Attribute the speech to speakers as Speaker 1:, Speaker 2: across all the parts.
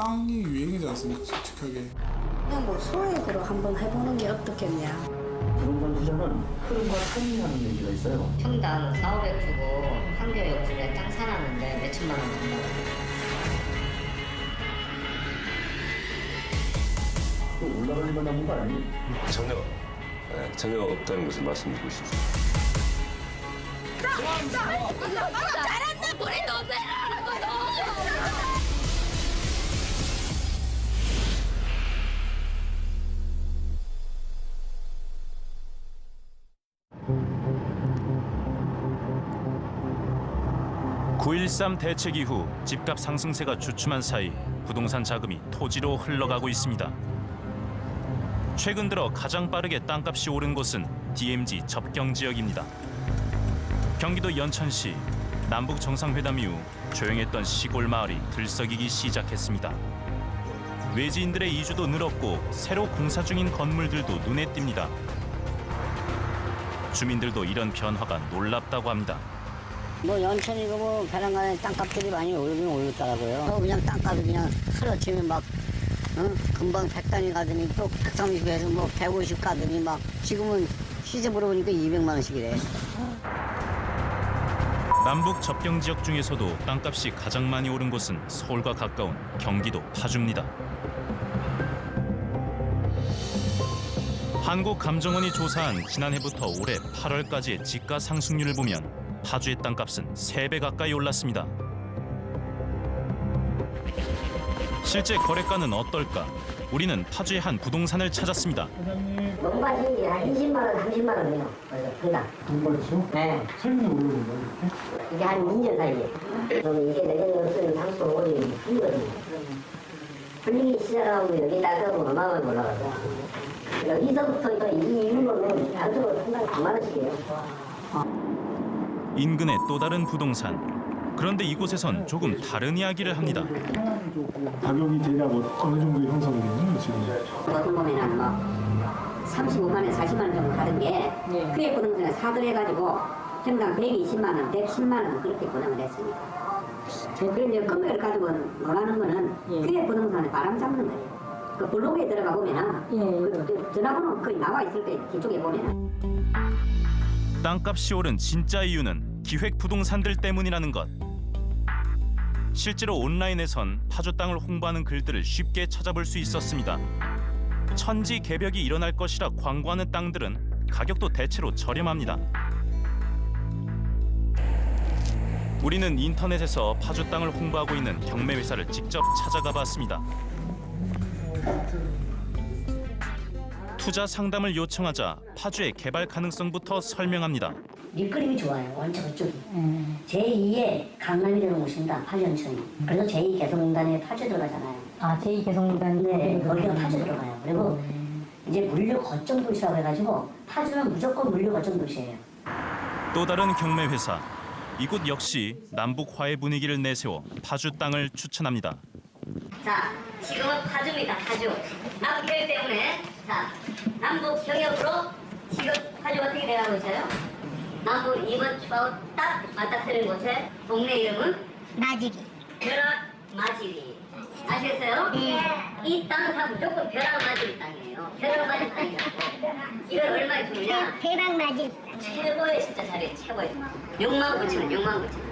Speaker 1: 땅이 유행이지 않습니까, 솔직하게.
Speaker 2: 그냥 뭐 소액으로 한번 해보는 게 어떻겠냐.
Speaker 3: 부동산 투자는 흐름과 타이밍이라는 얘기가 있어요.
Speaker 4: 평당 4,500 주고 판교 옆집에 땅 사놨는데 몇 천만 원 준다고.
Speaker 3: 또 올라갈 만한 문거 아니니?
Speaker 5: 전혀 없다는 것을 말씀드리고 싶습니다.
Speaker 2: 잘한다, 우리 너무
Speaker 6: (9.13) 대책 이후 집값 상승세가 주춤한 사이 부동산 자금이 토지로 흘러가고 있습니다. 최근 들어 가장 빠르게 땅값이 오른 곳은 DMZ 접경 지역입니다. 경기도 연천시 남북 정상회담 이후 조용했던 시골 마을이 들썩이기 시작했습니다. 외지인들의 이주도 늘었고 새로 공사 중인 건물들도 눈에 띕니다. 주민들도 이런 변화가 놀랍다고 합니다.
Speaker 7: 뭐 연천이고 뭐 배낭간에 땅값들이 많이 오르긴 오르더라고요. 그냥 땅값이 그냥 하루아침에 막 금방 100단위 가더니 또 130에서 뭐 150 가더니 막 지금은 시세 물어보니까 200만 원씩이래.
Speaker 6: 남북 접경 지역 중에서도 땅값이 가장 많이 오른 곳은 서울과 가까운 경기도 파주입니다. 한국감정원이 조사한 지난해부터 올해 8월까지의 지가 상승률을 보면 파주의 땅값은 3배 가까이 올랐습니다. 실제 거래가는 어떨까? 우리는 파주의 한 부동산을 찾았습니다.
Speaker 7: 농바지 한 20만 원, 30만 원이요. 그다.
Speaker 1: 농바지요?
Speaker 7: 네.
Speaker 1: 최근에 오르는 거예요, 이렇게?
Speaker 7: 이게 한 2년 사이에. 그럼 이게 내년 없으면 35원이 풀리거든요. 풀리기 시작하고 여기 나가고 얼마만 올라가죠. 여기서부터 이 이후로는 단적으로 상당히 9만 원씩이에요.
Speaker 6: 인근의 또 다른 부동산. 그런데 이곳에선 조금 다른 이야기를 합니다.
Speaker 1: 가격이 대략 어느 정도 형성이 되나요, 지금?
Speaker 7: 어떤 보면은 뭐 35만 원, 40만 원 정도 가는 게 그에 부동산을 사들여가지고 평당 120만 원, 110만 원 그렇게 부담을 했으니까. 그런 이제 금액을 가지고 놀라는 거는 그에 부동산을 바람 잡는 거예요. 그 블로그에 들어가 보면은 그 전화번호 거의 나와 있을 때 뒤쪽에 보면은.
Speaker 6: 땅값이 오른 진짜 이유는 기획 부동산들 때문이라는 것. 실제로 온라인에선 파주 땅을 홍보하는 글들을 쉽게 찾아볼 수 있었습니다. 천지 개벽이 일어날 것이라 광고하는 땅들은 가격도 대체로 저렴합니다. 우리는 인터넷에서 파주 땅을 홍보하고 있는 경매회사를 직접 찾아가 봤습니다. 투자 상담을 요청하자 파주의 개발 가능성부터 설명합니다.
Speaker 7: 밀그림이 좋아요. 원체 그쪽이. 제2의 강남이 되는 곳입니다. 파주연천이. 그래서 제2개성공단에 파주 들어가잖아요.
Speaker 2: 아, 제2개성공단.
Speaker 7: 네, 거기가 파주 들어가요. 그리고 이제 물류 거점 도시라고 해가지고 파주는 무조건 물류 거점 도시예요.
Speaker 6: 또 다른 경매회사. 이곳 역시 남북 화해 분위기를 내세워 파주 땅을 추천합니다.
Speaker 4: 자, 지금은 파주입니다. 파주. 남북 교육 때문에 자, 남북 경협으로 지금 파주 어떻게 돼가고 있어요? 남북 2번 추가로 딱 맞닥뜨린 곳에 동네 이름은
Speaker 2: 나지기.
Speaker 4: 벼락 마지리. 아시겠어요? 이 땅은 다 무조건 벼락 마지리 땅이에요. 벼락 마지리 땅이라고. 이걸 얼마에 주느냐?
Speaker 2: 대박 나지.
Speaker 4: 최고의 진짜 자리에 최고의 6만 9천 원, 6만 9천 원.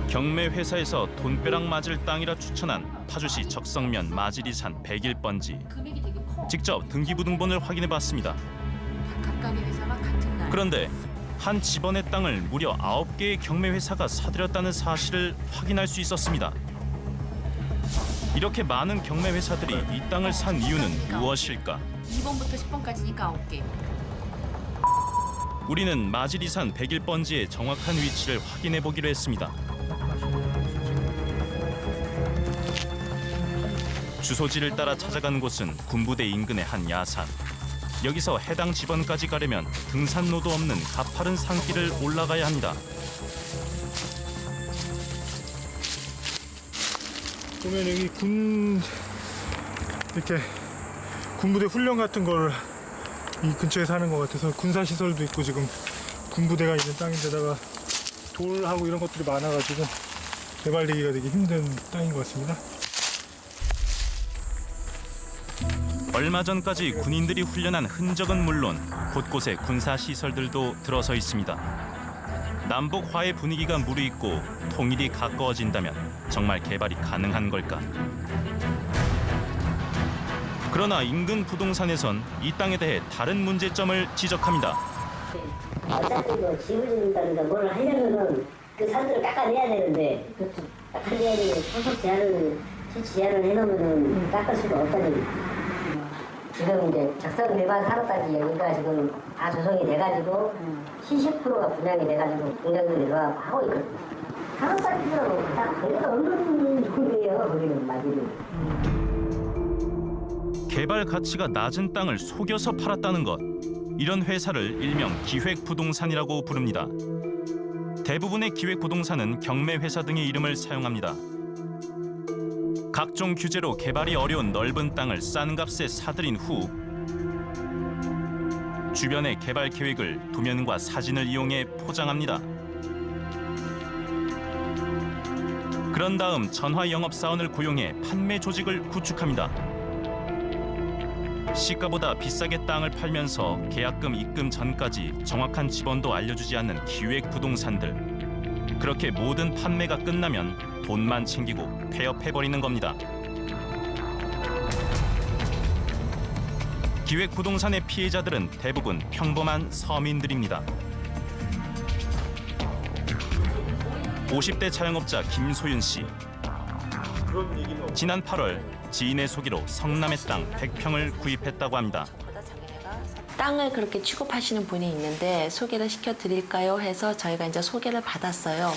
Speaker 6: 경매 회사에서 돈벼락 맞을 땅이라 추천한 파주시 적성면 마지리산 101번지. 직접 등기부등본을 확인해봤습니다.
Speaker 8: 각각의 회사가 같은 날.
Speaker 6: 그런데 한 집원의 땅을 무려 9개의 경매 회사가 사들였다는 사실을 확인할 수 있었습니다. 이렇게 많은 경매 회사들이 이 땅을 산 이유는 무엇일까?
Speaker 8: 2번부터 10번까지니까 9개.
Speaker 6: 우리는 마지리산 101번지의 정확한 위치를 확인해보기로 했습니다. 주소지를 따라 찾아간 곳은 군부대 인근의 한 야산. 여기서 해당 집원까지 가려면 등산로도 없는 가파른 산길을 올라가야 합니다.
Speaker 1: 보면 여기 이렇게 군부대 훈련 같은 걸 이 근처에 사는 것 같아서 군사 시설도 있고 지금 군부대가 있는 땅인데다가 돌하고 이런 것들이 많아가지고 개발되기가 되게 힘든 땅인 것 같습니다.
Speaker 6: 얼마 전까지 군인들이 훈련한 흔적은 물론 곳곳에 군사 시설들도 들어서 있습니다. 남북 화해 분위기가 무르익고 통일이 가까워진다면 정말 개발이 가능한 걸까? 그러나 인근 부동산에선 이 땅에 대해 다른 문제점을 지적합니다.
Speaker 7: 어차피 뭐 집을 짓는다든가 뭘 하려면은 그 산들을 깎아내야 되는데 깎아내야 되는데 소속 제한을 해놓으면은 깎을 수가 없다니. 지금 이제 작성 일반 산업단지 여기가 지금 다 조성이 돼가지고 70%가 분양이 돼가지고 공장들이 들어가고 하고 있거든요. 산업단지들은 다 거리가 없는 정도예요. 거기는 마지막에.
Speaker 6: 개발 가치가 낮은 땅을 속여서 팔았다는 것. 이런 회사를 일명 기획부동산이라고 부릅니다. 대부분의 기획부동산은 경매회사 등의 이름을 사용합니다. 각종 규제로 개발이 어려운 넓은 땅을 싼 값에 사들인 후 주변의 개발 계획을 도면과 사진을 이용해 포장합니다. 그런 다음 전화 영업사원을 고용해 판매 조직을 구축합니다. 시가보다 비싸게 땅을 팔면서 계약금 입금 전까지 정확한 지번도 알려주지 않는 기획부동산들. 그렇게 모든 판매가 끝나면 돈만 챙기고 폐업해버리는 겁니다. 기획부동산의 피해자들은 대부분 평범한 서민들입니다. 50대 자영업자 김소윤 씨. 지난 8월 지인의 소개로 성남의 땅 100평을 구입했다고 합니다.
Speaker 9: 땅을 그렇게 취급하시는 분이 있는데 소개를 시켜드릴까요 해서 저희가 이제 소개를 받았어요.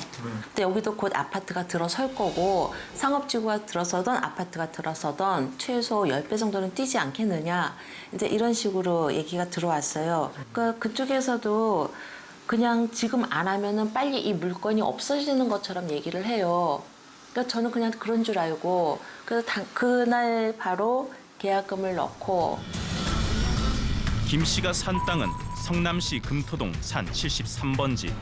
Speaker 9: 근데 여기도 곧 아파트가 들어설 거고 상업지구가 들어서던 아파트가 들어서던 최소 10배 정도는 뛰지 않겠느냐 이제 이런 식으로 얘기가 들어왔어요. 그러니까 그쪽에서도 그냥 지금 안 하면은 빨리 이 물건이 없어지는 것처럼 얘기를 해요. 그러니까 저는 그냥 그런 줄 알고 그래서 그날 바로 계약금을 넣고.
Speaker 6: 김 씨가 산 땅은 성남시 금토동 산 73번지.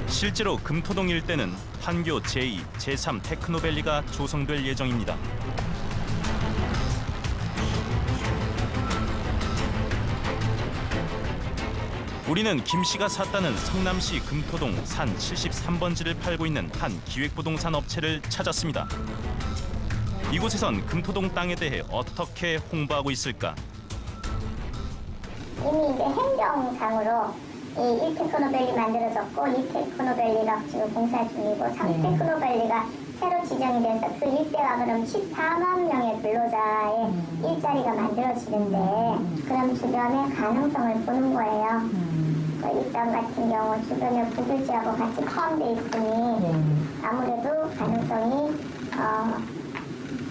Speaker 6: 실제로 금토동 일대는 판교 제2, 제3 테크노밸리가 조성될 예정입니다. 우리는 김 씨가 샀다는 성남시 금토동 산 73번지를 팔고 있는 한 기획부동산 업체를 찾았습니다. 이곳에선 금토동 땅에 대해 어떻게 홍보하고 있을까?
Speaker 10: 이미 이제 행정상으로 이 1테크노밸리 만들어졌고 2테크노밸리가 지금 공사 중이고 3테크노밸리가 새로 지정이 돼서 그 일대가 그럼 14만 명의 근로자의 일자리가 만들어지는데 그럼 주변의 가능성을 보는 거예요. 이 땅 같은 경우 주변에 부들지하고 같이 포함되어 있으니 아무래도 가능성이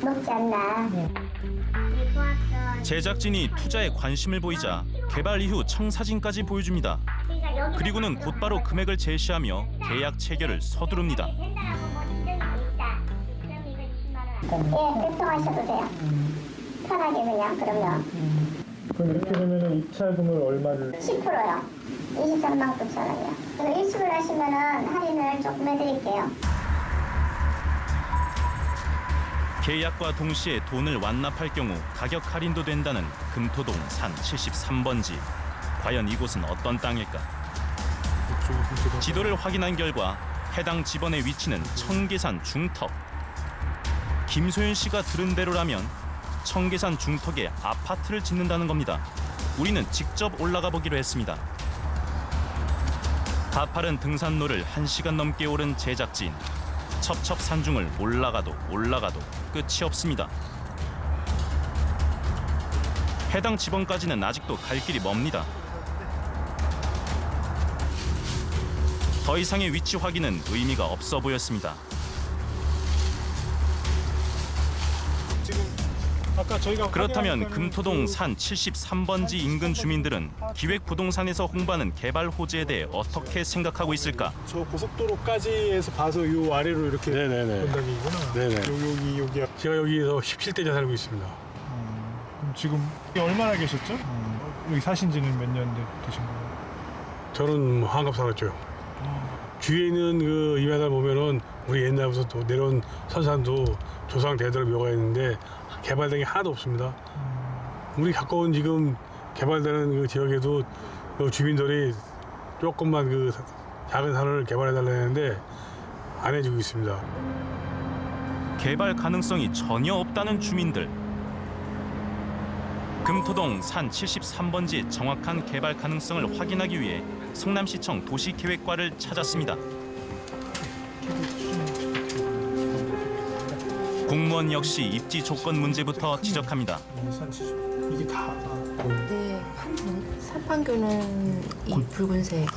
Speaker 10: 높지 않나.
Speaker 6: 제작진이 투자에 관심을 보이자 개발 이후 청사진까지 보여줍니다. 그리고는 곧바로 금액을 제시하며 계약 체결을 서두릅니다.
Speaker 10: 예, 결정하셔도 돼요. 편하게 그냥 그러면.
Speaker 1: 그럼 이렇게 되면 입찰금을 얼마를?
Speaker 10: 10%요. 23만 9천 원이요. 그래서 일축을 하시면은 할인을 조금 해드릴게요.
Speaker 6: 계약과 동시에 돈을 완납할 경우 가격 할인도 된다는 금토동 산 73번지. 과연 이곳은 어떤 땅일까? 지도를 확인한 결과 해당 지번의 위치는 청계산 중턱. 김소연 씨가 들은 대로라면 청계산 중턱에 아파트를 짓는다는 겁니다. 우리는 직접 올라가 보기로 했습니다. 가파른 등산로를 1시간 넘게 오른 제작진. 첩첩산중을 올라가도 끝이 없습니다. 해당 지번까지는 아직도 갈 길이 멉니다. 더 이상의 위치 확인은 의미가 없어 보였습니다.
Speaker 1: 아까 저희가
Speaker 6: 그렇다면 금토동 산 73번지 인근 주민들은 기획부동산에서 홍보하는 개발 호재에 대해 어떻게 생각하고 있을까?
Speaker 1: 저 고속도로까지에서 봐서 요 아래로 이렇게 건담이구나.
Speaker 11: 네네.
Speaker 1: 여기
Speaker 11: 제가 여기서 17대째 살고 있습니다.
Speaker 1: 그럼 지금 얼마나 계셨죠? 여기 사신 지는 몇 년 되신 거예요?
Speaker 11: 저는 한갑 살았죠. 주위에 있는 그 이마다 보면은 우리 옛날부터 또 내려온 선산도 조상 대대로 묘가 있는데 개발된 게 하나도 없습니다. 우리 가까운 지금 개발되는 그 지역에도 그 주민들이 조금만 그 작은 산을 개발해 달라는데 안 해주고 있습니다.
Speaker 6: 개발 가능성이 전혀 없다는 주민들. 금토동 산 73번지의 정확한 개발 가능성을 확인하기 위해 성남시청 도시계획과를 찾았습니다. 공무원 역시 입지 조건 문제부터 지적합니다.
Speaker 1: 이게 다
Speaker 8: 네, 사판교는 이 붉은색.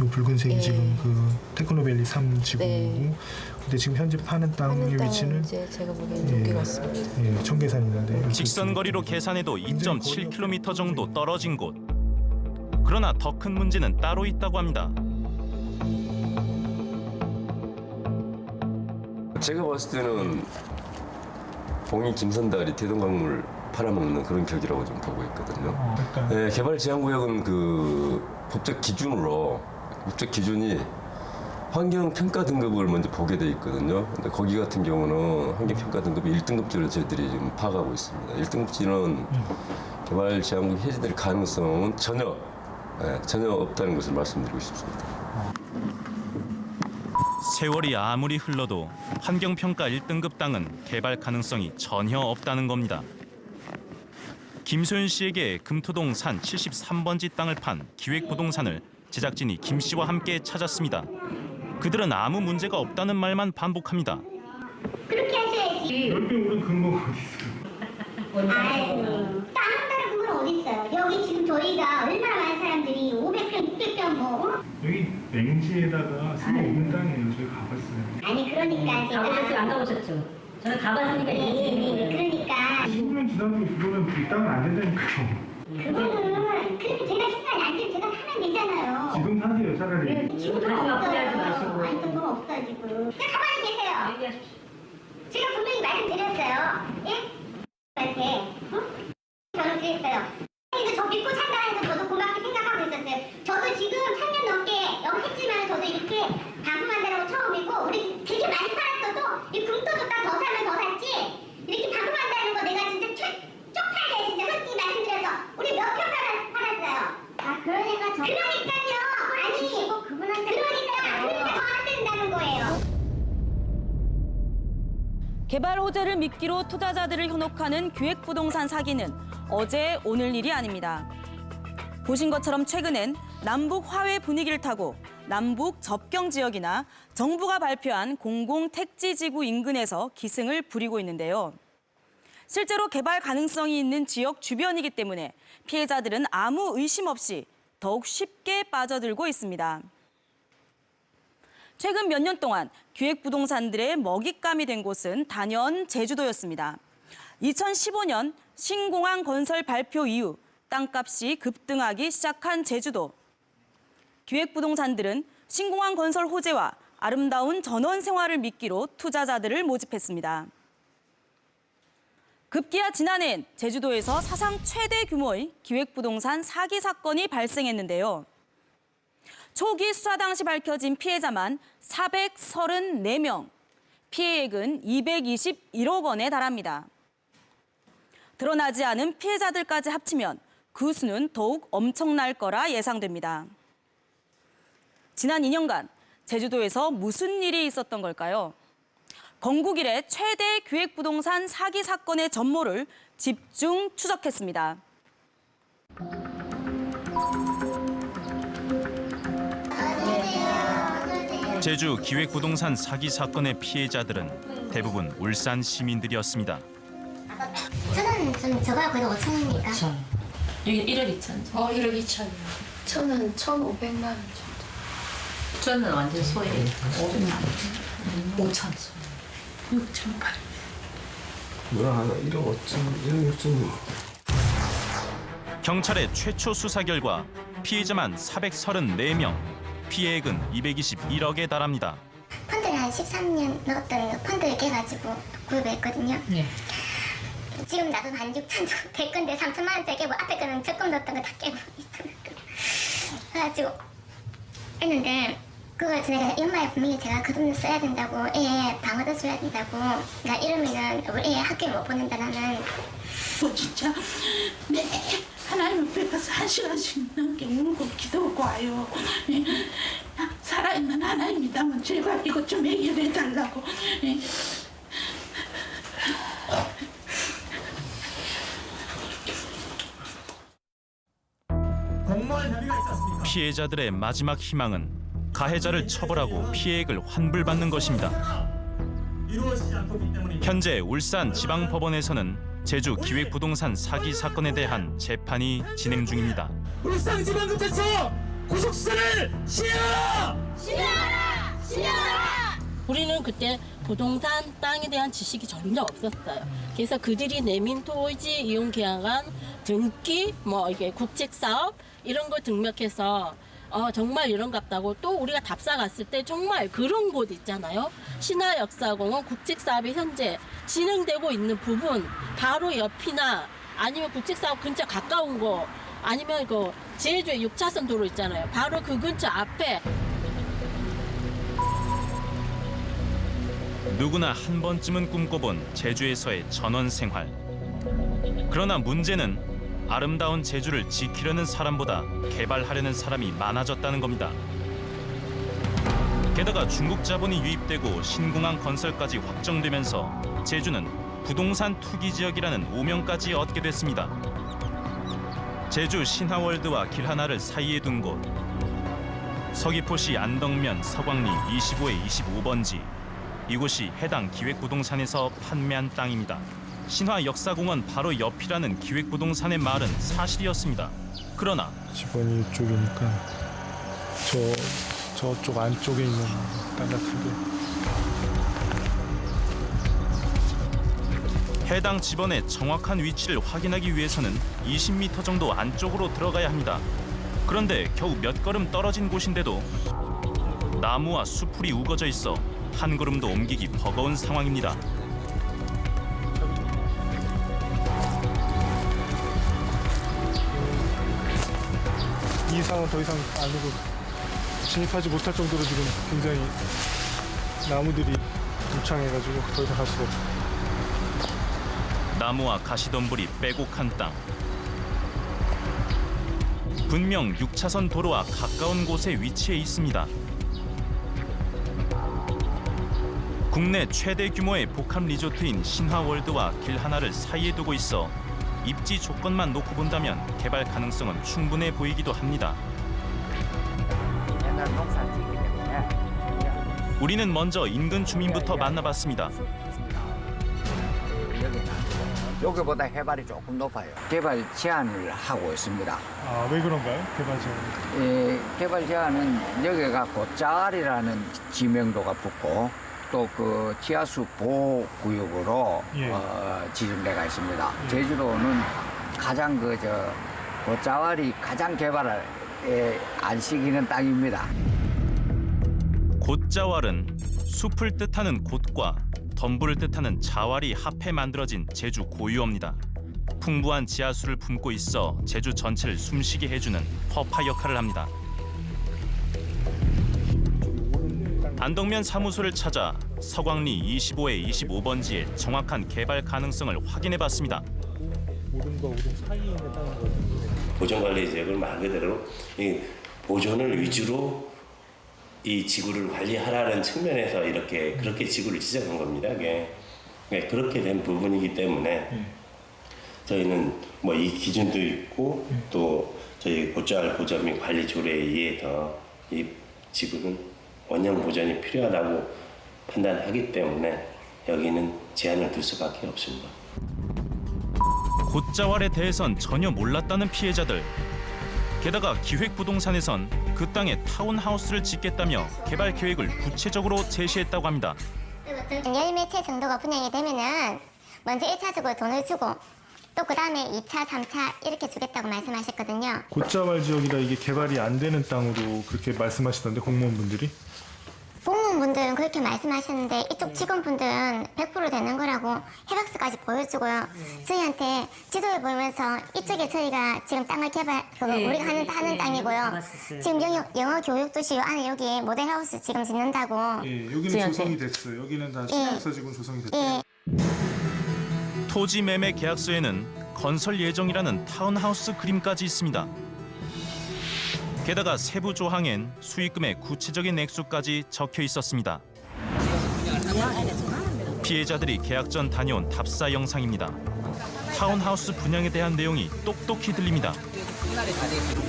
Speaker 1: 이 붉은색이
Speaker 8: 네.
Speaker 1: 지금 그 테크노밸리 3지구고
Speaker 8: 네.
Speaker 1: 근데 지금 현재 파는 땅의 위치는
Speaker 8: 이제 제가 보기엔 여기 같습니다.
Speaker 1: 예, 청계산 있는데
Speaker 6: 직선 거리로 계산해도 2.7km 정도 떨어진 곳. 그러나 더 큰 문제는 따로 있다고 합니다.
Speaker 5: 제가 봤을 때는 봉이 김선달이 태동강물 팔아먹는 그런 격이라고 좀 보고 있거든요. 네, 개발 제한구역은 그 법적 기준이 환경평가 등급을 먼저 보게 돼 있거든요. 근데 거기 같은 경우는 환경평가 등급이 1등급지로 저희들이 지금 파악하고 있습니다. 1등급지는 개발 제한구역 해제될 가능성은 전혀 없다는 것을 말씀드리고 싶습니다.
Speaker 6: 세월이 아무리 흘러도 환경평가 1등급 땅은 개발 가능성이 전혀 없다는 겁니다. 김소연 씨에게 금토동 산 73번지 땅을 판 기획부동산을 제작진이 김 씨와 함께 찾았습니다. 그들은 아무 문제가 없다는 말만 반복합니다.
Speaker 10: 그렇게 하셔야지.
Speaker 1: 넓게 오른 근거가 어디 있어요?
Speaker 10: 아이고, 다른 다른 그건 어디 있어요? 여기 지금 저희가 얼마나 많은 사람들이 500평, 600평 뭐.
Speaker 1: 여기 맹지에다가 스모 없는 땅이에요. 저희 가봤어요.
Speaker 10: 아니 그러니까 제가
Speaker 4: 안 가보셨죠? 저는 가봤으니까
Speaker 10: 그러니까
Speaker 1: 15년 지나도 그러면 그 땅은 안 된다니까요.
Speaker 10: 그거는 그렇게 제가 시간이 안 되면 제가 사면 되잖아요.
Speaker 1: 지금 사세요 차라리.
Speaker 10: 지금 돈 없어요. 아니 돈 없어 지금. 그냥 가만히 계세요. 제가 분명히 말씀드렸어요. 예? 이렇게 저는 그랬어요. 이거 저 믿고 산다 해서 저도 고맙게 생각하고 있었어요. 저도 지금 3년 넘게 여기 했지만 저도 이렇게 방문한다고 처음이고 우리 되게 많이 팔았어도 이 금토도 딱 더 사면 더 샀지 이렇게 방문한다는 거 내가 진짜 쪽팔려 진짜 솔직히 말씀드려서 우리 몇 평 팔았어요. 아 그러니까 그러니까요. 아니 그분한테 그러니까 더 안 된다는 거예요.
Speaker 12: 개발 호재를 미끼로 투자자들을 현혹하는 기획부동산 사기는 어제 오늘 일이 아닙니다. 보신 것처럼 최근엔 남북 화해 분위기를 타고 남북 접경 지역이나 정부가 발표한 공공택지지구 인근에서 기승을 부리고 있는데요. 실제로 개발 가능성이 있는 지역 주변이기 때문에 피해자들은 아무 의심 없이 더욱 쉽게 빠져들고 있습니다. 최근 몇 년 동안 기획부동산들의 먹잇감이 된 곳은 단연 제주도였습니다. 2015년 신공항 건설 발표 이후 땅값이 급등하기 시작한 제주도. 기획부동산들은 신공항 건설 호재와 아름다운 전원 생활을 미끼로 투자자들을 모집했습니다. 급기야 지난해엔 제주도에서 사상 최대 규모의 기획부동산 사기 사건이 발생했는데요. 초기 수사 당시 밝혀진 피해자만 434명, 피해액은 221억 원에 달합니다. 드러나지 않은 피해자들까지 합치면 그 수는 더욱 엄청날 거라 예상됩니다. 지난 2년간 제주도에서 무슨 일이 있었던 걸까요? 건국 이래 최대 기획부동산 사기 사건의 전모를 집중 추적했습니다.
Speaker 6: 제주 기획부동산 사기 사건의 피해자들은 대부분 울산 시민들이었습니다.
Speaker 10: 저는 저거야 거의 5천이니까.
Speaker 8: 여기 1억 2천. 1억 2천. 저는 1,500만 원 정도. 저는 완전 소액 500만 원. 5천. 6,800.
Speaker 5: 뭐야 1억 5천, 1억 6천.
Speaker 6: 경찰의 최초 수사 결과 피해자만 434명, 피해액은 221억에 달합니다.
Speaker 10: 펀드를 한 13년 넣었던 펀드를 깨가지고 구입했거든요.
Speaker 8: 네.
Speaker 10: 지금 나도 한 6천 정도 될 건데 3천만 원짜리 깨고 앞에 거는 적금 넣었던 거 다 깨고 있어요. 그래가지고 했는데 그걸 제가 엄마의 분명히 제가 그 돈을 써야 된다고 애 방어도 줘야 된다고 나 이러면은 우리 애 학교에 못 보낸다 나는
Speaker 8: 진짜 매 하나님 앞에 가서 1시간씩 넘게 울고 기도하고 와요. 살아있는 하나님이다면 제발 이것 좀 해결해 달라고.
Speaker 6: 피해자들의 마지막 희망은 가해자를 처벌하고 피해액을 환불받는 것입니다. 현재 울산 지방법원에서는 제주 기획부동산 사기 사건에 대한 재판이 진행 중입니다.
Speaker 13: 울산지방검찰청 구속수사를 시행하라!
Speaker 14: 시행하라! 시행하라! 우리는 그때 부동산 땅에 대한 지식이 전혀 없었어요. 그래서 그들이 내민 토지 이용 계약안, 등기, 이게 국책 사업 이런 거 등록해서 정말 이런갑다고 또 우리가 답사 갔을 때 정말 그런 곳 있잖아요. 신화역사공원 국책사업이 현재 진행되고 있는 부분 바로 옆이나 아니면 국책사업 근처 가까운 거 아니면 그 제주의 6차선 도로 있잖아요. 바로 그 근처 앞에
Speaker 6: 누구나 한 번쯤은 꿈꿔본 제주에서의 전원 생활. 그러나 문제는 아름다운 제주를 지키려는 사람보다 개발하려는 사람이 많아졌다는 겁니다. 게다가 중국 자본이 유입되고 신공항 건설까지 확정되면서 제주는 부동산 투기 지역이라는 오명까지 얻게 됐습니다. 제주 신화월드와 길 하나를 사이에 둔 곳. 서귀포시 안덕면 서광리 25의 25번지. 이곳이 해당 기획부동산에서 판매한 땅입니다. 신화역사공원 바로 옆이라는 기획부동산의 말은 사실이었습니다. 그러나
Speaker 1: 집안이 이쪽이니까 저쪽 안쪽에 있는 땅 같은데
Speaker 6: 해당 집원의 정확한 위치를 확인하기 위해서는 20m 정도 안쪽으로 들어가야 합니다. 그런데 겨우 몇 걸음 떨어진 곳인데도 나무와 수풀이 우거져 있어 한 걸음도 옮기기 버거운 상황입니다.
Speaker 1: 이 상은 더 이상 안으로 진입하지 못할 정도로 지금 굉장히 나무들이 울창해가지고 더 이상 갈 수가 없어요.
Speaker 6: 나무와 가시덤불이 빼곡한 땅. 분명 6차선 도로와 가까운 곳에 위치해 있습니다. 국내 최대 규모의 복합 리조트인 신화월드와 길 하나를 사이에 두고 있어 입지 조건만 놓고 본다면 개발 가능성은 충분해 보이기도 합니다. 우리는 먼저 인근 주민부터 만나봤습니다.
Speaker 15: 여기보다 해발이 조금 높아요. 개발 제한을 하고 있습니다.
Speaker 1: 아, 왜 그런가요? 개발 제한?
Speaker 15: 개발 제한은 여기가 고짜리라는 지명도가 붙고 또 그 지하수 보호 구역으로 지정돼가 있습니다. 제주도는 가장 고짜리 가장 개발을 안 시키는 땅입니다.
Speaker 6: 곶자왈은 숲을 뜻하는 곶과 덤불을 뜻하는 자왈이 합해 만들어진 제주 고유어입니다. 풍부한 지하수를 품고 있어 제주 전체를 숨쉬게 해주는 허파 역할을 합니다. 안덕면 사무소를 찾아 서광리 25의 25번지의 정확한 개발 가능성을 확인해봤습니다.
Speaker 1: 오름과 오름 사이에 있는 땅인 것 같은데.
Speaker 16: 보존관리 지역을 말 그대로 이 보존을 위주로 이 지구를 관리하라는 측면에서 그렇게 지구를 지정한 겁니다. 그렇게 된 부분이기 때문에 저희는 이 기준도 있고 또 저희 곶자왈 보전 및 관리 조례에 의해서 이 지구는 원형 보전이 필요하다고 판단하기 때문에 여기는 제한을 둘 수밖에 없습니다.
Speaker 6: 곶자왈에 대해선 전혀 몰랐다는 피해자들. 게다가 기획부동산에선 그 땅에 타운하우스를 짓겠다며 개발 계획을 구체적으로 제시했다고 합니다.
Speaker 10: 열몇 채 정도가 분양이 되면은 먼저 1차적으로 돈을 주고 또 그 다음에 2차, 3차 이렇게 주겠다고 말씀하셨거든요.
Speaker 1: 곶자왈 지역이라 이게 개발이 안 되는 땅으로 그렇게 말씀하시던데 공무원분들이?
Speaker 10: 공무원 분들은 그렇게 말씀하셨는데 이쪽 직원분들은 100% 되는 거라고 해박스까지 보여주고요. 저희한테 지도를 보면서 이쪽에 저희가 지금 땅을 우리가 하는 땅이고요. 지금 영어 교육도시 안에 여기 모델하우스 지금 짓는다고.
Speaker 1: 예, 여기는 조성이 됐어요. 여기는 다 신약서 지금 조성이 됐대요.
Speaker 6: 토지 매매 계약서에는 건설 예정이라는 타운하우스 그림까지 있습니다. 게다가 세부 조항엔 수익금의 구체적인 액수까지 적혀 있었습니다. 피해자들이 계약 전 다녀온 답사 영상입니다. 타운하우스 분양에 대한 내용이 똑똑히 들립니다.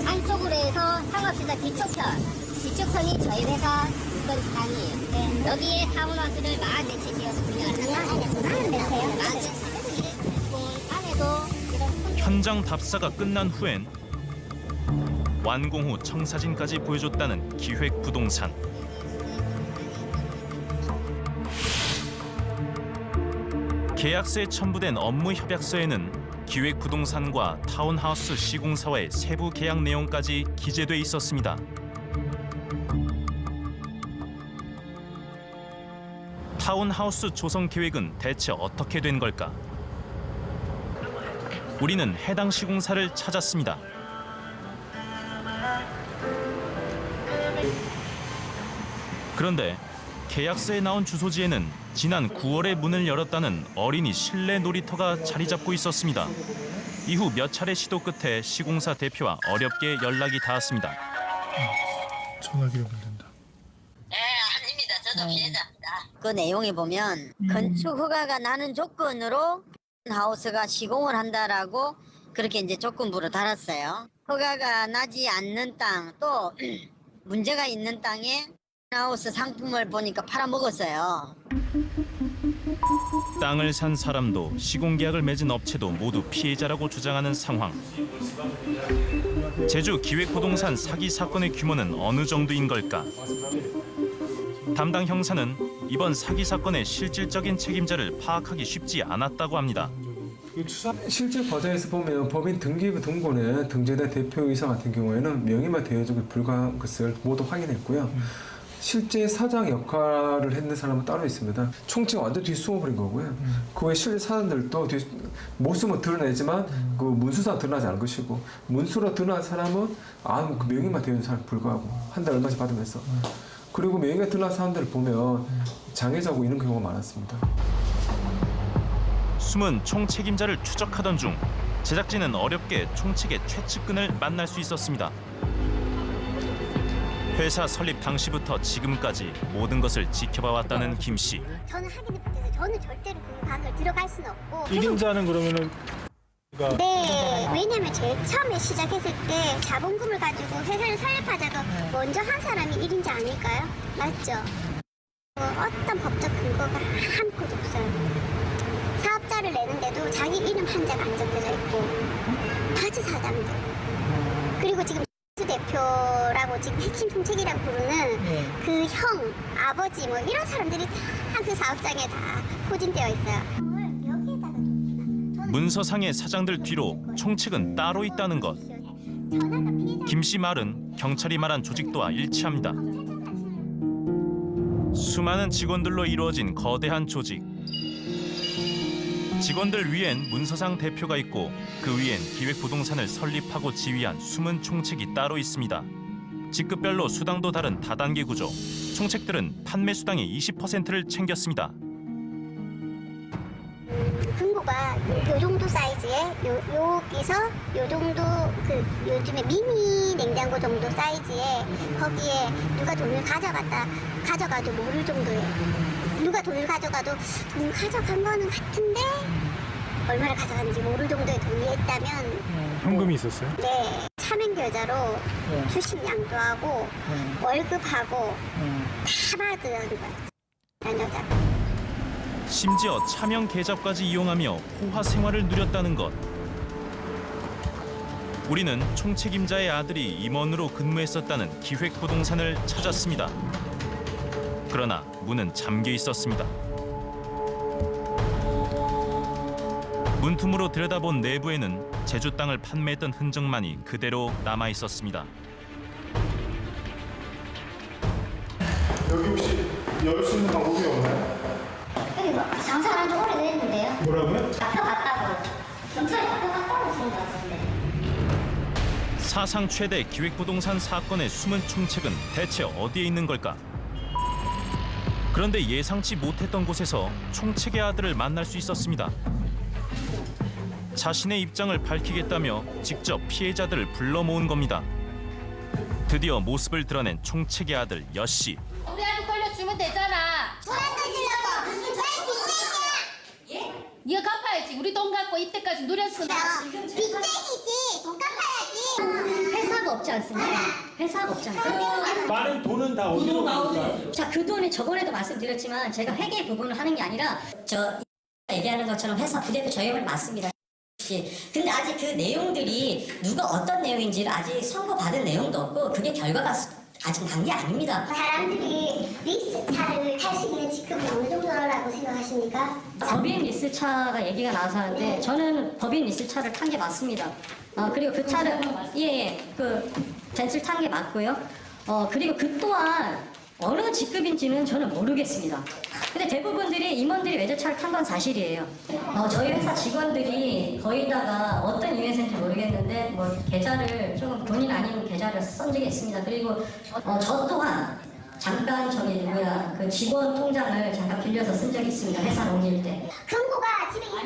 Speaker 10: 안쪽으로 해서 상업시설 뒤쪽편이 저희 회사 물건 땅이에요. 여기에 타운하우스를 44채 지어서 분양을 하는
Speaker 6: 현장 답사가 끝난 후엔 완공 후 청사진까지 보여줬다는 기획부동산. 계약서에 첨부된 업무 협약서에는 기획부동산과 타운하우스 시공사와의 세부 계약 내용까지 기재돼 있었습니다. 타운하우스 조성 계획은 대체 어떻게 된 걸까? 우리는 해당 시공사를 찾았습니다. 그런데 계약서에 나온 주소지에는 지난 9월에 문을 열었다는 어린이 실내 놀이터가 자리 잡고 있었습니다. 이후 몇 차례 시도 끝에 시공사 대표와 어렵게 연락이 닿았습니다.
Speaker 1: 전화기를 건넨다.
Speaker 4: 네, 아닙니다. 저도 피해자입니다. 그 내용에 보면 건축 허가가 나는 조건으로 하우스가 시공을 한다라고 그렇게 이제 조건부로 달았어요. 허가가 나지 않는 땅, 또 문제가 있는 땅에 하우스 상품을 보니까 팔아먹었어요.
Speaker 6: 땅을 산 사람도 시공계약을 맺은 업체도 모두 피해자라고 주장하는 상황. 제주 기획부동산 사기 사건의 규모는 어느 정도인 걸까? 담당 형사는 이번 사기 사건의 실질적인 책임자를 파악하기 쉽지 않았다고 합니다.
Speaker 17: 실제 과정에서 보면 법인 등기부 등본에 등재된 대표이사 같은 경우에는 명의만 대여적이 불가한 것을 모두 확인했고요. 실제 사장 역할을 했는 사람은 따로 있습니다. 총체가 완전 뒤 숨어버린 거고요. 그 외 실제 사람들도 모습은 드러내지만 그 문수상 드러나지 않은 것이고, 문수로 드러난 사람은 그 명의만 대여된 사람이 불과하고 한 달 얼마씩 받으면서, 그리고 명의가 드러난 사람들을 보면 장애자고 이런 경우가 많았습니다.
Speaker 6: 숨은 총책임자를 추적하던 중 제작진은 어렵게 총책의 최측근을 만날 수 있었습니다. 회사 설립 당시부터 지금까지 모든 것을 지켜봐왔다는 김 씨.
Speaker 10: 저는 확인을 못해서 저는 절대로 그 방을 들어갈 수는 없고.
Speaker 1: 1인자는 그러면은
Speaker 10: 네, 왜냐면 제일 처음에 시작했을 때 자본금을 가지고 회사를 설립하자고 먼저 한 사람이 1인자 아닐까요? 맞죠? 어떤 법적 근거가 아무것도 없어요. 사업자를 내는데도 자기 이름 한자가 안 적혀져 있고, 바지 사장들, 그리고 지금 대표라고 지금 핵심 총책이라고 부르는 그 형, 아버지 뭐 이런 사람들이 다 그 사업장에 다 포진되어 있어요.
Speaker 6: 문서상의 사장들 뒤로 총책은 따로 있다는 것. 김 씨 말은 경찰이 말한 조직도와 일치합니다. 수많은 직원들로 이루어진 거대한 조직. 직원들 위엔 문서상 대표가 있고 그 위엔 기획부동산을 설립하고 지휘한 숨은 총책이 따로 있습니다. 직급별로 수당도 다른 다단계 구조. 총책들은 판매 수당의 20%를 챙겼습니다.
Speaker 10: 금고가 요 정도 사이즈에 여기서 요 정도 그 요즘에 미니 냉장고 정도 사이즈에 거기에 누가 돈을 가져가도 모를 정도예요. 누가 돈을 가져가도 돈 가져간 거는 같은데 얼마를 가져갔는지 모를 정도의 돈이 있다면
Speaker 1: 현금이 있었어요?
Speaker 10: 네, 차명 계좌로 주식량도 하고 월급하고 다 받은 거예요. 여자가.
Speaker 6: 심지어 차명 계좌까지 이용하며 호화 생활을 누렸다는 것. 우리는 총책임자의 아들이 임원으로 근무했었다는 기획부동산을 찾았습니다. 그러나 문은 잠겨 있었습니다. 문틈으로 들여다본 내부에는 제주 땅을 판매했던 흔적만이 그대로 남아 있었습니다.
Speaker 1: 여기 혹시 열 수 있는 방법이 없나요?
Speaker 10: 여기 뭐 장사를 한지 오래됐는데요.
Speaker 1: 뭐라고요?
Speaker 10: 잡혀갔다고. 경찰에 잡혀갔다고 지금 왔는데.
Speaker 6: 사상 최대 기획부동산 사건의 숨은 총책은 대체 어디에 있는 걸까? 그런데 예상치 못했던 곳에서 총책의 아들을 만날 수 있었습니다. 자신의 입장을 밝히겠다며 직접 피해자들을 불러 모은 겁니다. 드디어 모습을 드러낸 총책의 아들 여씨.
Speaker 18: 우리한테 걸려주면 되잖아.
Speaker 10: 저한테 주려고 무슨 빚쟁이야?
Speaker 18: 네가 갚아야지. 우리 돈 갖고 이때까지 누렸으면.
Speaker 10: 빚쟁이지. 돈 갚아야지.
Speaker 4: 회사가 없지 않습니까? 회사가 없지 않습니까?
Speaker 1: 많은 돈은 다 어디로 가니까?
Speaker 4: 자, 그 돈이 저번에도 말씀드렸지만 제가 회계 부분을 하는 게 아니라 얘기하는 것처럼 회사 부대표 저희는 맞습니다. 근데 아직 그 내용들이 누가 어떤 내용인지를 아직 선고받은 내용도 없고 그게 결과가 아직 난 게 아닙니다.
Speaker 10: 사람들이 리스차를 탈 수 있는 직급이 어느 정도라고 생각하십니까?
Speaker 4: 법인 리스차가 얘기가 나와서 하는데 저는 법인 리스차를 탄 게 맞습니다. 그리고 그 차를 그 벤츠를 탄 게 맞고요. 그리고 그 또한 어느 직급인지는 저는 모르겠습니다. 근데 대부분들이 임원들이 외제차를 탄 건 사실이에요. 저희 회사 직원들이 거의 다가 어떤 이유에서인지 모르겠는데 뭐 계좌를 좀 본인 아닌 계좌를 쓴 적이 있습니다. 그리고 저 또한 잠깐 그 직원 통장을 잠깐 빌려서 쓴 적이 있습니다. 회사 옮길 때.
Speaker 10: 금고가 집에 있어요.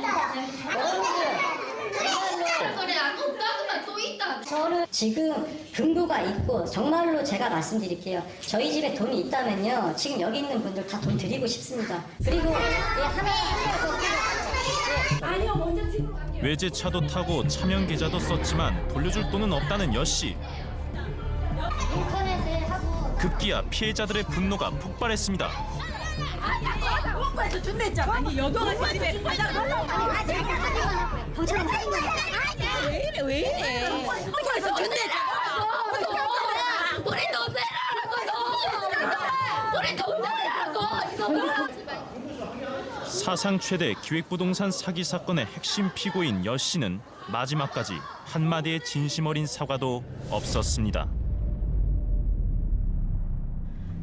Speaker 18: 그래 안 없다고만 또 있다.
Speaker 4: 저는 지금 금고가 있고 정말로 제가 말씀드릴게요. 저희 집에 돈이 있다면요. 지금 여기 있는 분들 다 돈 드리고 싶습니다. 그리고
Speaker 18: 아니요 먼저 집으로 갈게요.
Speaker 6: 외제차도 타고 차명 계좌도 썼지만 돌려줄 돈은 없다는 여씨.
Speaker 10: 인터넷에 하고.
Speaker 6: 급기야 피해자들의 분노가 폭발했습니다.
Speaker 18: 오빠에서 준댔잖아. 아니 여동아 집에 가자.
Speaker 10: 경찰은 하는 거야.
Speaker 18: 왜 이래? 오빠에서 준댔잖아. 우리 돈 내라고. 우리 돈 내라고.
Speaker 6: 사상 최대 기획부동산 사기 사건의 핵심 피고인 여씨는 마지막까지 한마디의 진심 어린 사과도 없었습니다.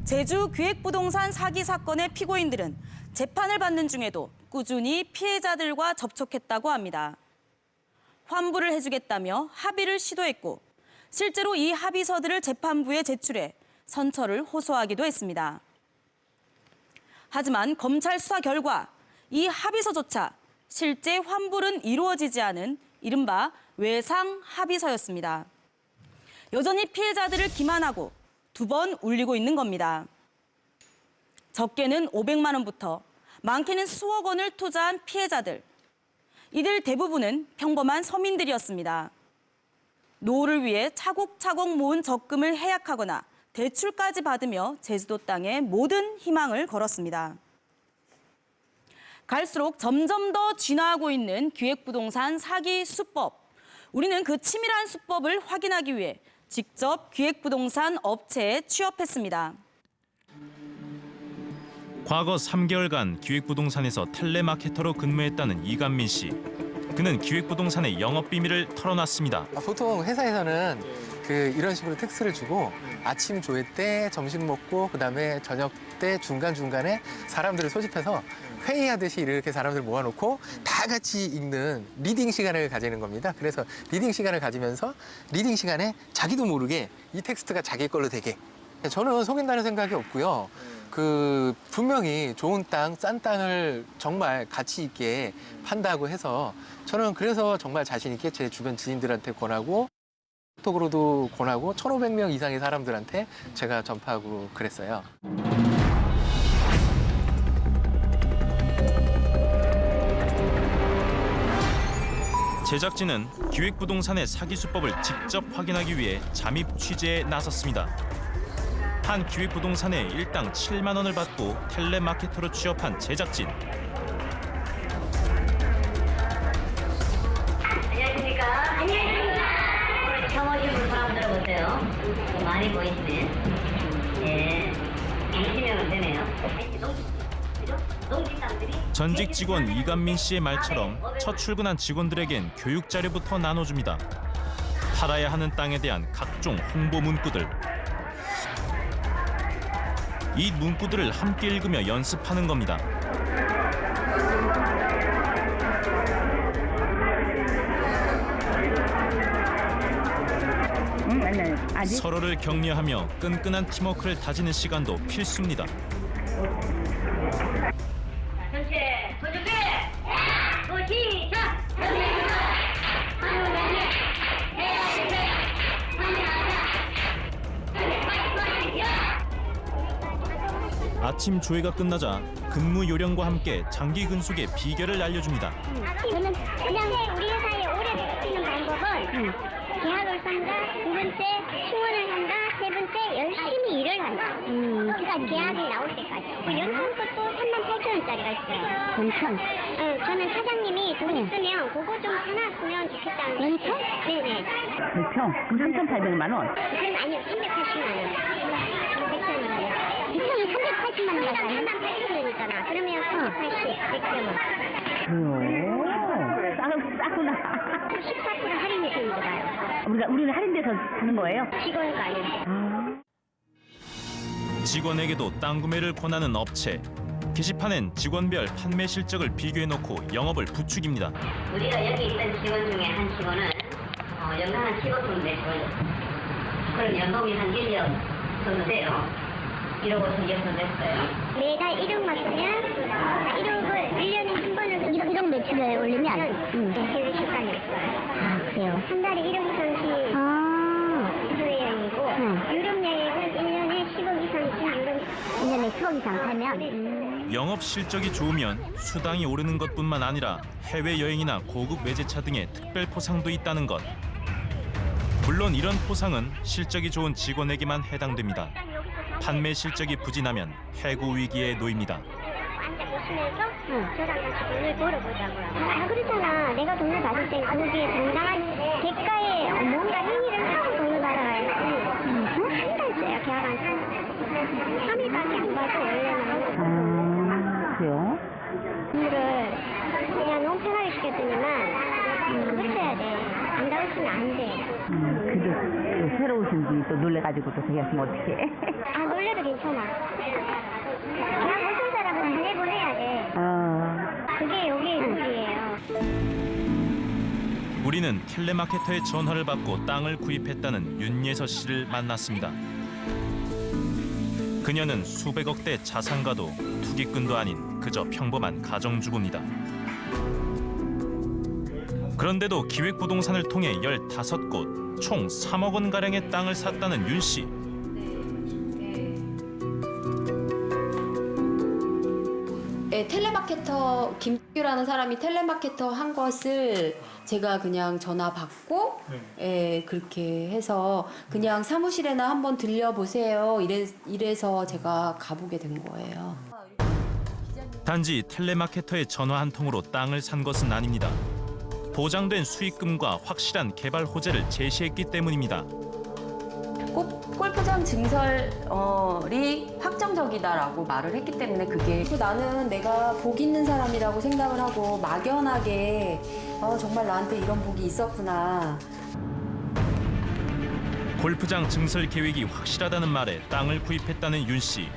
Speaker 12: 제주 기획부동산 사기 사건의 피고인들은 재판을 받는 중에도 꾸준히 피해자들과 접촉했다고 합니다. 환불을 해주겠다며 합의를 시도했고 실제로 이 합의서들을 재판부에 제출해 선처를 호소하기도 했습니다. 하지만 검찰 수사 결과 이 합의서조차 실제 환불은 이루어지지 않은 이른바 외상 합의서였습니다. 여전히 피해자들을 기만하고 두 번 울리고 있는 겁니다. 적게는 500만 원부터 많게는 수억 원을 투자한 피해자들. 이들 대부분은 평범한 서민들이었습니다. 노후를 위해 차곡차곡 모은 적금을 해약하거나 대출까지 받으며 제주도 땅에 모든 희망을 걸었습니다. 갈수록 점점 더 진화하고 있는 기획부동산 사기 수법. 우리는 그 치밀한 수법을 확인하기 위해 직접 기획부동산 업체에 취업했습니다.
Speaker 6: 과거 3개월간 기획부동산에서 텔레마케터로 근무했다는 이간민 씨. 그는 기획부동산의 영업 비밀을 털어놨습니다.
Speaker 19: 보통 회사에서는 이런 식으로 텍스를 주고 아침 조회 때 점심 먹고 그다음에 저녁 때 중간중간에 사람들을 소집해서 회의하듯이 이렇게 사람들 모아놓고 다 같이 읽는 리딩 시간을 가지는 겁니다. 그래서 리딩 시간을 가지면서 리딩 시간에 자기도 모르게 이 텍스트가 자기 걸로 되게. 저는 속인다는 생각이 없고요. 분명히 좋은 땅, 싼 땅을 정말 가치 있게 판다고 해서 저는 그래서 정말 자신 있게 제 주변 지인들한테 권하고 톡으로도 권하고 1,500명 이상의 사람들한테 제가 전파하고 그랬어요.
Speaker 6: 제작진은 기획부동산의 사기 수법을 직접 확인하기 위해 잠입 취재에 나섰습니다. 한 기획부동산에 일당 7만 원을 받고 텔레마케터로 취업한 제작진.
Speaker 4: 안녕하십니까? 안녕하십니까? 오늘 처음 오신 사람들은 어때요? 많이 보이시네. 예, 20명은 되네요.
Speaker 6: 전직 직원 이간민 씨의 말처럼 첫 출근한 직원들에겐 교육 자료부터 나눠줍니다. 팔아야 하는 땅에 대한 각종 홍보 문구들. 이 문구들을 함께 읽으며 연습하는 겁니다. 서로를 격려하며 끈끈한 팀워크를 다지는 시간도 필수입니다.
Speaker 4: 전체 소준비 시작!
Speaker 6: 아침 조회가 끝나자 근무 요령과 함께 장기 근속의 비결을 알려줍니다.
Speaker 10: 저는 그냥 우리 회사에 오래 버티는 방법은 계약을 쓴다, 두 번째 충원을 한다, 세 번째 열심히 일을 한다. 그러니까 계약이 나올 때까지. 연금 것도 38,000원짜리가 있어요. 연천? 저는 사장님이 돈 있으면 그거 좀 사놨으면 좋겠다는. 연천? 네네.
Speaker 20: 그렇죠? 그럼 3,800만 원?
Speaker 10: 그건 아니요, 380만 원. 380만 원 나가 38,000원이잖아. 그러면 380, 100만
Speaker 20: 싸구나.
Speaker 10: 14% 할인이 되는 거예요.
Speaker 20: 우리는 할인돼서 사는 거예요?
Speaker 10: 직원가 아니에요.
Speaker 6: 직원에게도 땅 구매를 권하는 업체. 게시판엔 직원별 판매 실적을 비교해놓고 영업을 부추깁니다.
Speaker 4: 우리가 여기 있던 직원 중에 한 직원은 연간 한 10억 정도 내고요. 그럼 연봉이 한 1억 정도 돼요. 1억 5천 정도 됐어요.
Speaker 10: 매달 1억 맞으면 1억을 1년에 한 번을 1억 매출에 올리면 해외 출간이 있어요. 그래요? 한 달에 1억 이상씩 해외여행이고 유럽 여행은 1년에 10억 이상씩 1년에 10억 이상 팔면
Speaker 6: 영업 실적이 좋으면 수당이 오르는 것뿐만 아니라 해외여행이나 고급 외제차 등의 특별 포상도 있다는 것. 물론 이런 포상은 실적이 좋은 직원에게만 해당됩니다. 판매 실적이 부진하면 해고 위기에 놓입니다.
Speaker 10: 앉아보시면서 저랑 같이 돈을 벌어보자고요. 그렇잖아. 내가 돈을 받을 땐 거기에 당당한 대가에 뭔가 행위를 하고 돈을 받아야지. 한 달째야 계약한 3일밖에 안 받고 원래는.
Speaker 20: 그래요?
Speaker 10: 돈을 그냥 너무 편하게 시켰더니만 그렇게 돼. 안 나오시면 안 돼.
Speaker 20: 그래도 새로 오신 분이 또 놀래가지고 또 저기 하시면 어떡해?
Speaker 10: 아, 놀래도 괜찮아. 그냥 무슨 사람은 다 내보내야 돼. 그게 여기의 룰이에요.
Speaker 6: 우리는 텔레마케터의 전화를 받고 땅을 구입했다는 윤예서 씨를 만났습니다. 그녀는 수백억대 자산가도 투기꾼도 아닌 그저 평범한 가정주부입니다. 그런데도 기획부동산을 통해 15곳, 총 3억 원가량의 땅을 샀다는 윤 씨.
Speaker 21: 네, 텔레마케터 김규라는 사람이 텔레마케터 한 것을 제가 그냥 전화 받고 그렇게 해서 그냥 사무실에나 한번 들려보세요. 이래서 제가 가보게 된 거예요.
Speaker 6: 단지 텔레마케터의 전화 한 통으로 땅을 산 것은 아닙니다. 보장된 수익금과 확실한 개발 호재를 제시했기 때문입니다.
Speaker 21: 골프장 증설이 확정적이다라고 말을 했기 때문에 그게 나는 내가 복 있는 사람이라고 생각을 하고 막연하게 정말 나한테 이런 복이 있었구나.
Speaker 6: 골프장 증설 계획이 확실하다는 말에 땅을 구입했다는 윤 씨.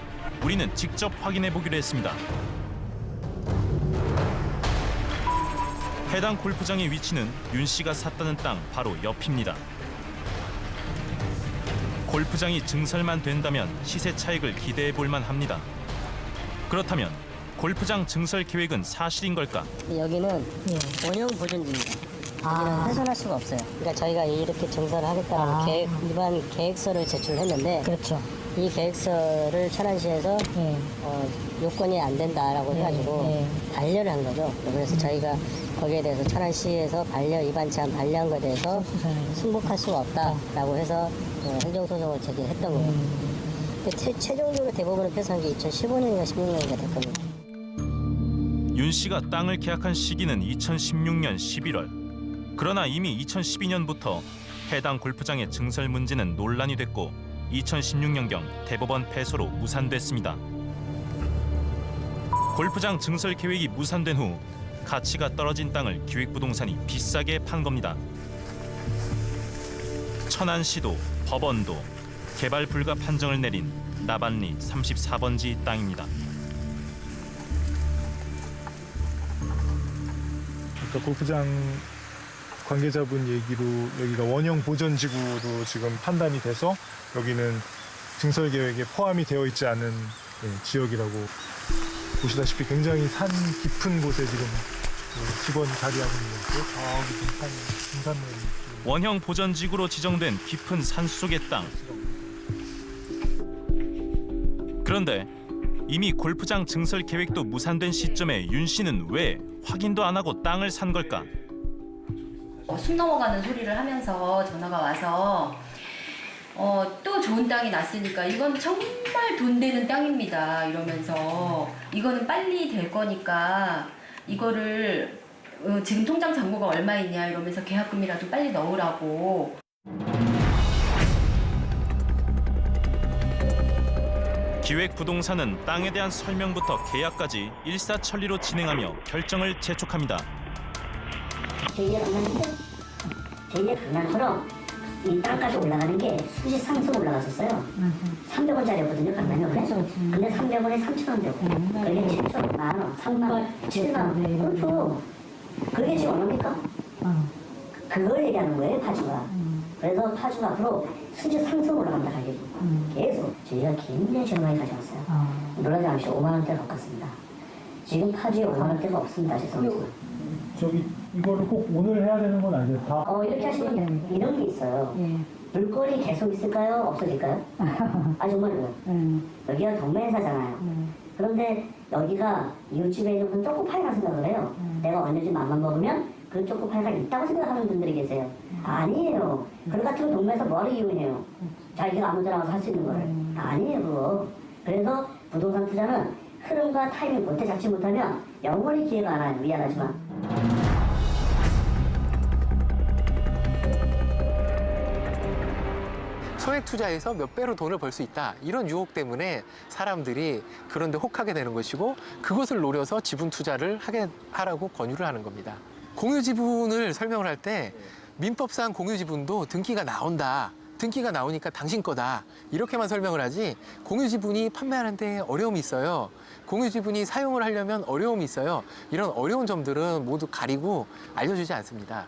Speaker 6: 우리는 직접 확인해 보기로 했습니다. 해당 골프장의 위치는 윤 씨가 샀다는 땅 바로 옆입니다. 골프장이 증설만 된다면 시세 차익을 기대해 볼만 합니다. 그렇다면 골프장 증설 계획은 사실인 걸까?
Speaker 22: 여기는 원형 보존지입니다. 여기는 훼손할 수가 없어요. 그러니까 저희가 이렇게 증설을 하겠다는 일반 계획서를 제출했는데 그렇죠. 이 계획서를 천안시에서 요건이 안 된다라고 해가지고 반려를 한 거죠. 그래서 저희가 거기에 대해서 천안시에서 반려 위반 제한 반려한 것에 대해서 승복할 수가 없다라고 해서 행정소송을 제기했던 거예요. 최종적으로 대법원을 패소한 게 2015년인가 16년인가 될 겁니다.
Speaker 6: 윤 씨가 땅을 계약한 시기는 2016년 11월. 그러나 이미 2012년부터 해당 골프장의 증설 문제는 논란이 됐고 2016년경 대법원 패소로 무산됐습니다. 골프장 증설 계획이 무산된 후 가치가 떨어진 땅을 기획부동산이 비싸게 판 겁니다. 천안시도 법원도 개발 불가 판정을 내린 나반리 34번지 땅입니다.
Speaker 1: 아까 골프장 관계자분 얘기로 여기가 원형 보전지구로 지금 판단이 돼서 여기는 증설 계획에 포함이 되어 있지 않은 지역이라고 보시다시피 굉장히 산 깊은 곳에 지금 직원이 자리하고 있는 거고 저기 등산로
Speaker 6: 원형 보전지구로 지정된 깊은 산속의 땅. 그런데 이미 골프장 증설 계획도 무산된 시점에 윤 씨는 왜 확인도 안 하고 땅을 산 걸까?
Speaker 21: 숨 넘어가는 소리를 하면서 전화가 와서 또 좋은 땅이 났으니까 이건 정말 돈 되는 땅입니다 이러면서 이거는 빨리 될 거니까 이거를 지금 통장 잔고가 얼마 있냐 이러면서 계약금이라도 빨리 넣으라고.
Speaker 6: 기획부동산은 땅에 대한 설명부터 계약까지 일사천리로 진행하며 결정을 재촉합니다.
Speaker 7: 제2의 강남처럼 이 땅까지 올라가는 게 수지 상승 올라갔었어요. 300원짜리였거든요, 강남이 원래. 근데 300원에 3,000원 되고, 그게 7,000원, 만원, 3만원, 7만원. 그렇죠. 그게 지금 얼마입니까? 그걸 얘기하는 거예요, 파주가. 그래서 파주가 앞으로 수지 상승 올라간다, 가격이. 계속 저희가 굉장히 저렴하게 가져왔어요. 놀라지 마십시오, 5만원대를 바꿨습니다. 지금 파주에 5만원대가 없습니다, 죄송합니다.
Speaker 1: 저기 이거를 꼭 오늘 해야 되는 건 아니에요? 다
Speaker 7: 이렇게 하시면 이런 게 있어요. 물건이 계속 있을까요? 없어질까요? 아 정말요. 여기가 동맹사잖아요. 그런데 여기가 이웃집에 있는 분 초코파이라 생각을 해요. 내가 언제쯤 맘만 먹으면 그 초코파이가 있다고 생각하는 분들이 계세요. 아니에요. 그거 같은 동네에서 뭐를 이용해요? 자기가 아무데나 가서 할 수 있는 거를. 아니에요 그거. 그래서 부동산 투자는 흐름과 타이밍 못해 잡지 못하면 영원히 기회가 안 와요. 미안하지만.
Speaker 19: 소액 투자에서 몇 배로 돈을 벌 수 있다. 이런 유혹 때문에 사람들이 그런 데 혹하게 되는 것이고 그것을 노려서 지분 투자를 하라고 권유를 하는 겁니다. 공유 지분을 설명을 할 때 민법상 공유 지분도 등기가 나온다. 등기가 나오니까 당신 거다. 이렇게만 설명을 하지 공유 지분이 판매하는데 어려움이 있어요. 공유 지분이 사용을 하려면 어려움이 있어요. 이런 어려운 점들은 모두 가리고 알려주지 않습니다.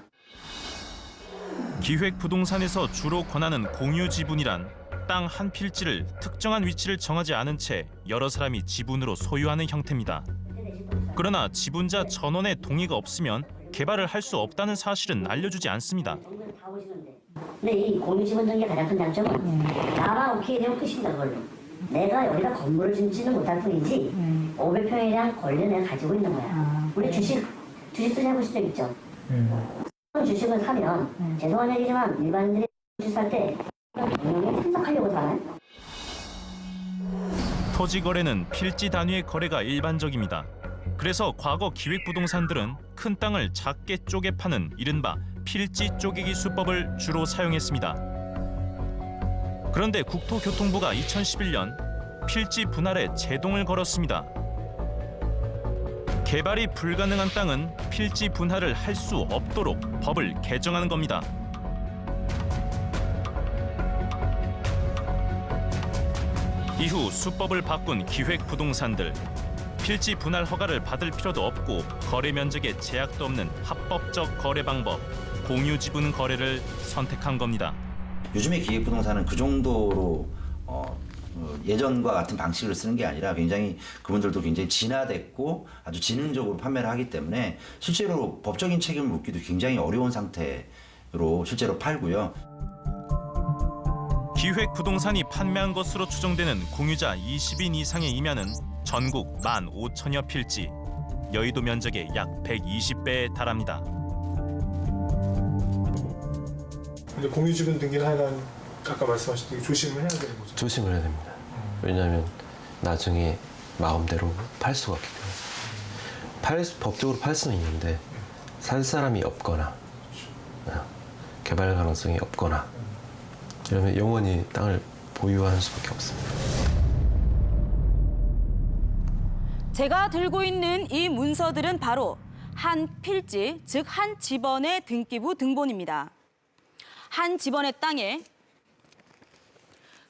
Speaker 6: 기획부동산에서 주로 권하는 공유 지분이란 땅 한 필지를 특정한 위치를 정하지 않은 채 여러 사람이 지분으로 소유하는 형태입니다. 그러나 지분자 전원의 동의가 없으면 개발을 할 수 없다는 사실은 알려주지 않습니다.
Speaker 7: 근데 이 공유지분 등기의 가장 큰 장점은 나만 오케이 되면 끝입니다. 그걸로. 내가 여기다 건물을 짓지는 못할 뿐이지 500평에 대한 권리를 내가 가지고 있는 거야. 우리 주식 투자 해보신 적 있죠? 주식을 사면 죄송한 얘기지만 일반인들이 주식 살 때 경영에 참석하려고 사나요?
Speaker 6: 토지 거래는 필지 단위의 거래가 일반적입니다. 그래서 과거 기획부동산들은 큰 땅을 작게 쪼개 파는 이른바 필지 쪼개기 수법을 주로 사용했습니다. 그런데 국토교통부가 2011년 필지 분할에 제동을 걸었습니다. 개발이 불가능한 땅은 필지 분할을 할 수 없도록 법을 개정하는 겁니다. 이후 수법을 바꾼 기획부동산들. 필지 분할 허가를 받을 필요도 없고 거래 면적에 제약도 없는 합법적 거래 방법, 공유 지분 거래를 선택한 겁니다.
Speaker 2: 요즘의 기획부동산은 그 정도로 예전과 같은 방식을 쓰는 게 아니라 굉장히 그분들도 굉장히 진화됐고 아주 지능적으로 판매를 하기 때문에 실제로 법적인 책임을 묻기도 굉장히 어려운 상태로 실제로 팔고요.
Speaker 6: 기획부동산이 판매한 것으로 추정되는 공유자 20인 이상의 임야는 전국 15,000여 필지, 여의도 면적의 약 120배에 달합니다.
Speaker 1: 근데 공유지분 등기를 하려면 아까 말씀하신 대로 조심을 해야 되는 거죠?
Speaker 3: 조심을 해야 됩니다. 왜냐하면 나중에 마음대로 팔 수가 없기 때문에. 법적으로 팔 수는 있는데 살 사람이 없거나 개발 가능성이 없거나 이러면 영원히 땅을 보유하는 수밖에 없습니다.
Speaker 12: 제가 들고 있는 이 문서들은 바로 한 필지, 즉 한 집원의 등기부 등본입니다. 한 집원의 땅에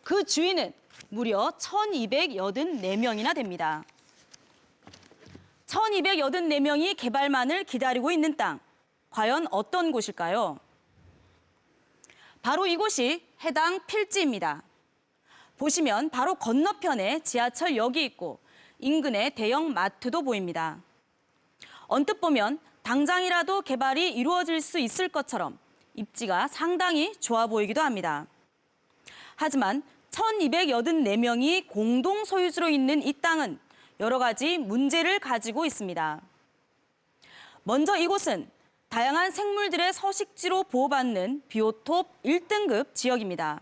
Speaker 12: 그 주인은 무려 1,284명이나 됩니다. 1,284명이 개발만을 기다리고 있는 땅, 과연 어떤 곳일까요? 바로 이곳이 해당 필지입니다. 보시면 바로 건너편에 지하철역이 있고 인근에 대형 마트도 보입니다. 언뜻 보면 당장이라도 개발이 이루어질 수 있을 것처럼 입지가 상당히 좋아 보이기도 합니다. 하지만 1,284명이 공동 소유주로 있는 이 땅은 여러 가지 문제를 가지고 있습니다. 먼저 이곳은 다양한 생물들의 서식지로 보호받는 비오톱 1등급 지역입니다.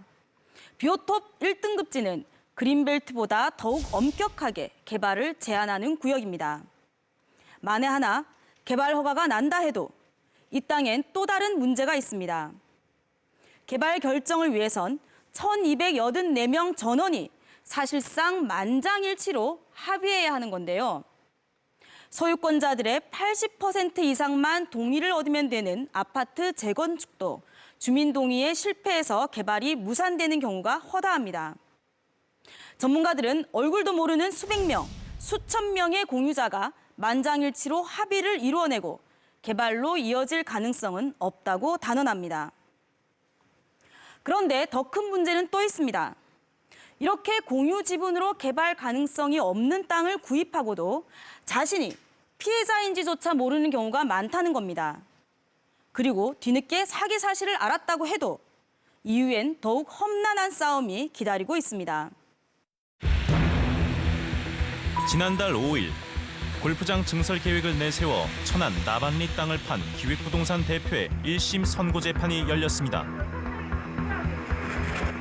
Speaker 12: 비오톱 1등급지는 그린벨트보다 더욱 엄격하게 개발을 제한하는 구역입니다. 만에 하나 개발 허가가 난다 해도 이 땅엔 또 다른 문제가 있습니다. 개발 결정을 위해선 1,284명 전원이 사실상 만장일치로 합의해야 하는 건데요. 소유권자들의 80% 이상만 동의를 얻으면 되는 아파트 재건축도 주민 동의에 실패해서 개발이 무산되는 경우가 허다합니다. 전문가들은 얼굴도 모르는 수백 명, 수천 명의 공유자가 만장일치로 합의를 이루어내고 개발로 이어질 가능성은 없다고 단언합니다. 그런데 더 큰 문제는 또 있습니다. 이렇게 공유 지분으로 개발 가능성이 없는 땅을 구입하고도 자신이 피해자인지조차 모르는 경우가 많다는 겁니다. 그리고 뒤늦게 사기 사실을 알았다고 해도 이후엔 더욱 험난한 싸움이 기다리고 있습니다.
Speaker 6: 지난달 5일 골프장 증설 계획을 내세워 천안 나반리 땅을 판 기획부동산 대표의 1심 선고 재판이 열렸습니다.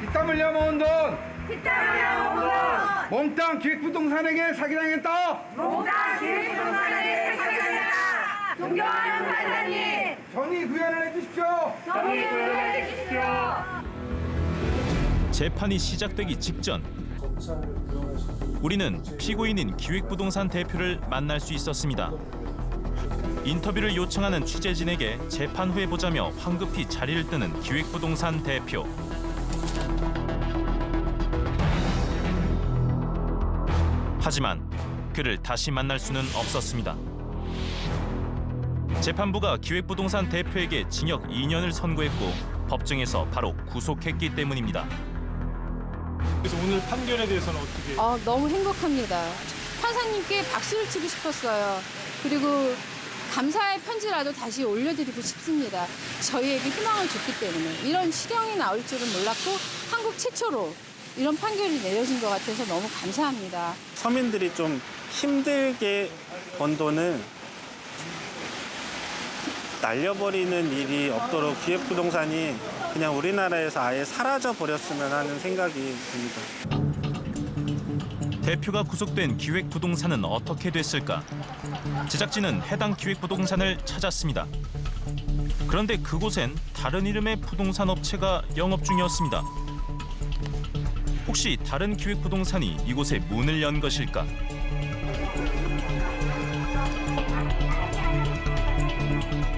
Speaker 9: 이 땅을 야모은 돈! 몽땅 기획부동산에게 사기당했다!
Speaker 11: 몽땅 기획부동산에게 사기당했다! 존경하는 판사님!
Speaker 9: 정의 구현을 해주십시오!
Speaker 11: 정의 구현을 해주십시오!
Speaker 6: 재판이 시작되기 직전 우리는 피고인인 기획부동산 대표를 만날 수 있었습니다. 인터뷰를 요청하는 취재진에게 재판 후에 보자며 황급히 자리를 뜨는 기획부동산 대표. 하지만 그를 다시 만날 수는 없었습니다. 재판부가 기획부동산 대표에게 징역 2년을 선고했고 법정에서 바로 구속했기 때문입니다.
Speaker 1: 그래서 오늘 판결에 대해서는 어떻게?
Speaker 23: 너무 행복합니다. 판사님께 박수를 치고 싶었어요. 그리고 감사의 편지라도 다시 올려드리고 싶습니다. 저희에게 희망을 줬기 때문에 이런 시경이 나올 줄은 몰랐고 한국 최초로 이런 판결이 내려진 것 같아서 너무 감사합니다.
Speaker 24: 서민들이 좀 힘들게 번 돈을 날려버리는 일이 없도록 기획부동산이 그냥 우리나라에서 아예 사라져 버렸으면 하는 생각이 듭니다.
Speaker 6: 대표가 구속된 기획부동산은 어떻게 됐을까? 제작진은 해당 기획부동산을 찾았습니다. 그런데 그곳엔 다른 이름의 부동산 업체가 영업 중이었습니다. 혹시 다른 기획부동산이 이곳에 문을 연 것일까?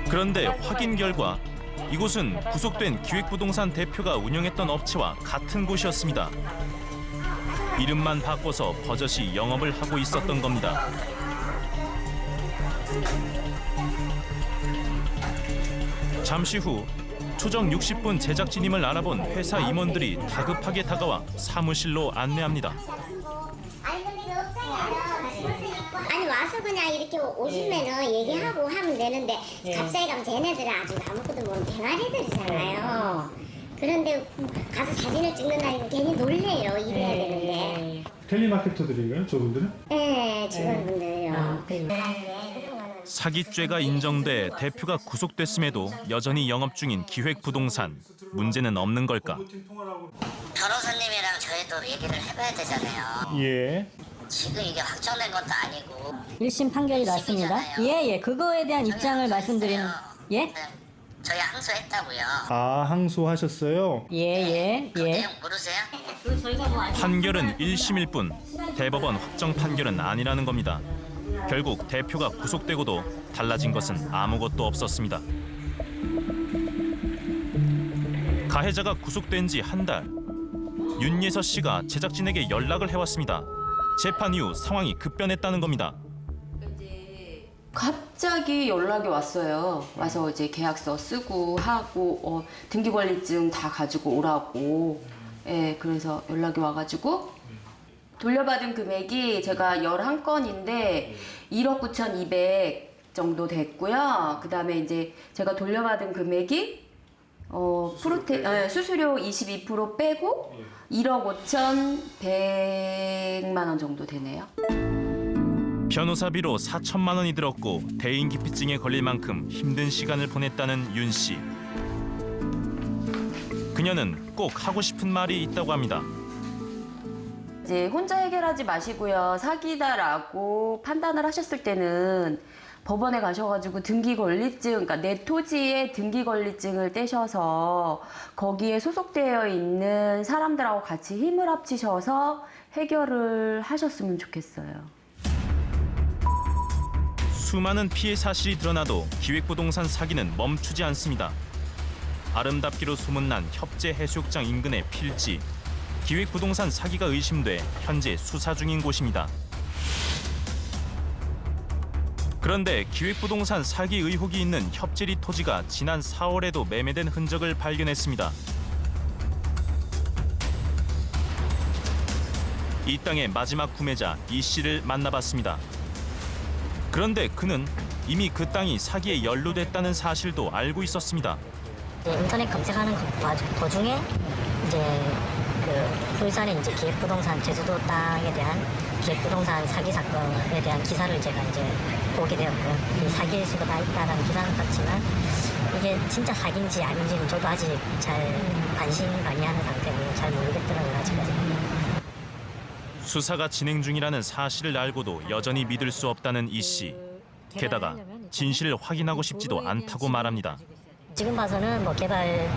Speaker 6: 그런데 확인 결과 이곳은 구속된 기획부동산 대표가 운영했던 업체와 같은 곳이었습니다. 이름만 바꿔서 버젓이 영업을 하고 있었던 겁니다. 잠시 후 초정 60분 제작진임을 알아본 회사 임원들이 다급하게 다가와 사무실로 안내합니다.
Speaker 10: 아니 와서 그냥 이렇게 오시면은 얘기하고 하면 되는데 갑자기 가면 쟤네들은 아주 아무것도 모르는 병아리들이잖아요. 그런데 가서 사진을 찍는 날이면 괜히 놀래요. 일해야 되는데.
Speaker 1: 텔레마케터들인가요, 저분들은?
Speaker 10: 네, 직원분들요.
Speaker 6: 사기죄가 인정돼 대표가 구속됐음에도 여전히 영업 중인 기획부동산. 문제는 없는 걸까?
Speaker 25: 변호사님이랑 저희도 얘기를 해봐야 되잖아요.
Speaker 1: 예.
Speaker 25: 지금 이게 확정된 것도 아니고
Speaker 22: 1심 판결이 났습니다. 예. 그거에 대한 입장을 말씀드리는. 예?
Speaker 25: 저희 항소했다고요.
Speaker 1: 아, 항소하셨어요?
Speaker 22: 예.
Speaker 25: 내용 모르세요?
Speaker 6: 판결은 1심일 뿐 대법원 확정 판결은 아니라는 겁니다. 결국 대표가 구속되고도 달라진 것은 아무것도 없었습니다. 가해자가 구속된 지 한 달. 윤예서 씨가 제작진에게 연락을 해왔습니다. 재판 이후 상황이 급변했다는 겁니다.
Speaker 21: 갑자기 연락이 왔어요. 와서 이제 계약서 쓰고 하고 등기권리증 다 가지고 오라고. 예, 그래서 연락이 와가지고 돌려받은 금액이 제가 11건인데 1억 9,200 정도 됐고요. 그 다음에 이제 제가 돌려받은 금액이 수수료 22% 빼고 1억 5,100만 원 정도 되네요.
Speaker 6: 변호사비로 4천만 원이 들었고 대인기피증에 걸릴 만큼 힘든 시간을 보냈다는 윤 씨. 그녀는 꼭 하고 싶은 말이 있다고 합니다.
Speaker 21: 이제 혼자 해결하지 마시고요. 사기다라고 판단을 하셨을 때는 법원에 가셔가지고 등기권리증, 그러니까 내 토지의 등기권리증을 떼셔서 거기에 소속되어 있는 사람들하고 같이 힘을 합치셔서 해결을 하셨으면 좋겠어요.
Speaker 6: 수많은 피해 사실이 드러나도 기획부동산 사기는 멈추지 않습니다. 아름답기로 소문난 협재해수욕장 인근의 필지. 기획부동산 사기가 의심돼 현재 수사 중인 곳입니다. 그런데 기획부동산 사기 의혹이 있는 협재리 토지가 지난 4월에도 매매된 흔적을 발견했습니다. 이 땅의 마지막 구매자 이 씨를 만나봤습니다. 그런데 그는 이미 그 땅이 사기에 연루됐다는 사실도 알고 있었습니다.
Speaker 22: 인터넷 검색하는 도중에 이제 그 울산의 이제 기획부동산 제주도 땅에 대한 기획부동산 사기 사건에 대한 기사를 제가 이제 보게 되었고요. 이 사기일 수가 있다는 기사는 봤지만 이게 진짜 사기인지 아닌지는 저도 아직 잘 반신반의하는 상태고요. 잘 모르겠더라고요, 아직까지.
Speaker 6: 수사가 진행 중이라는 사실을 알고도 여전히 믿을 수 없다는 이 씨. 게다가 진실을 확인하고 싶지도 않다고 말합니다.
Speaker 22: 지금 봐서는 뭐 개발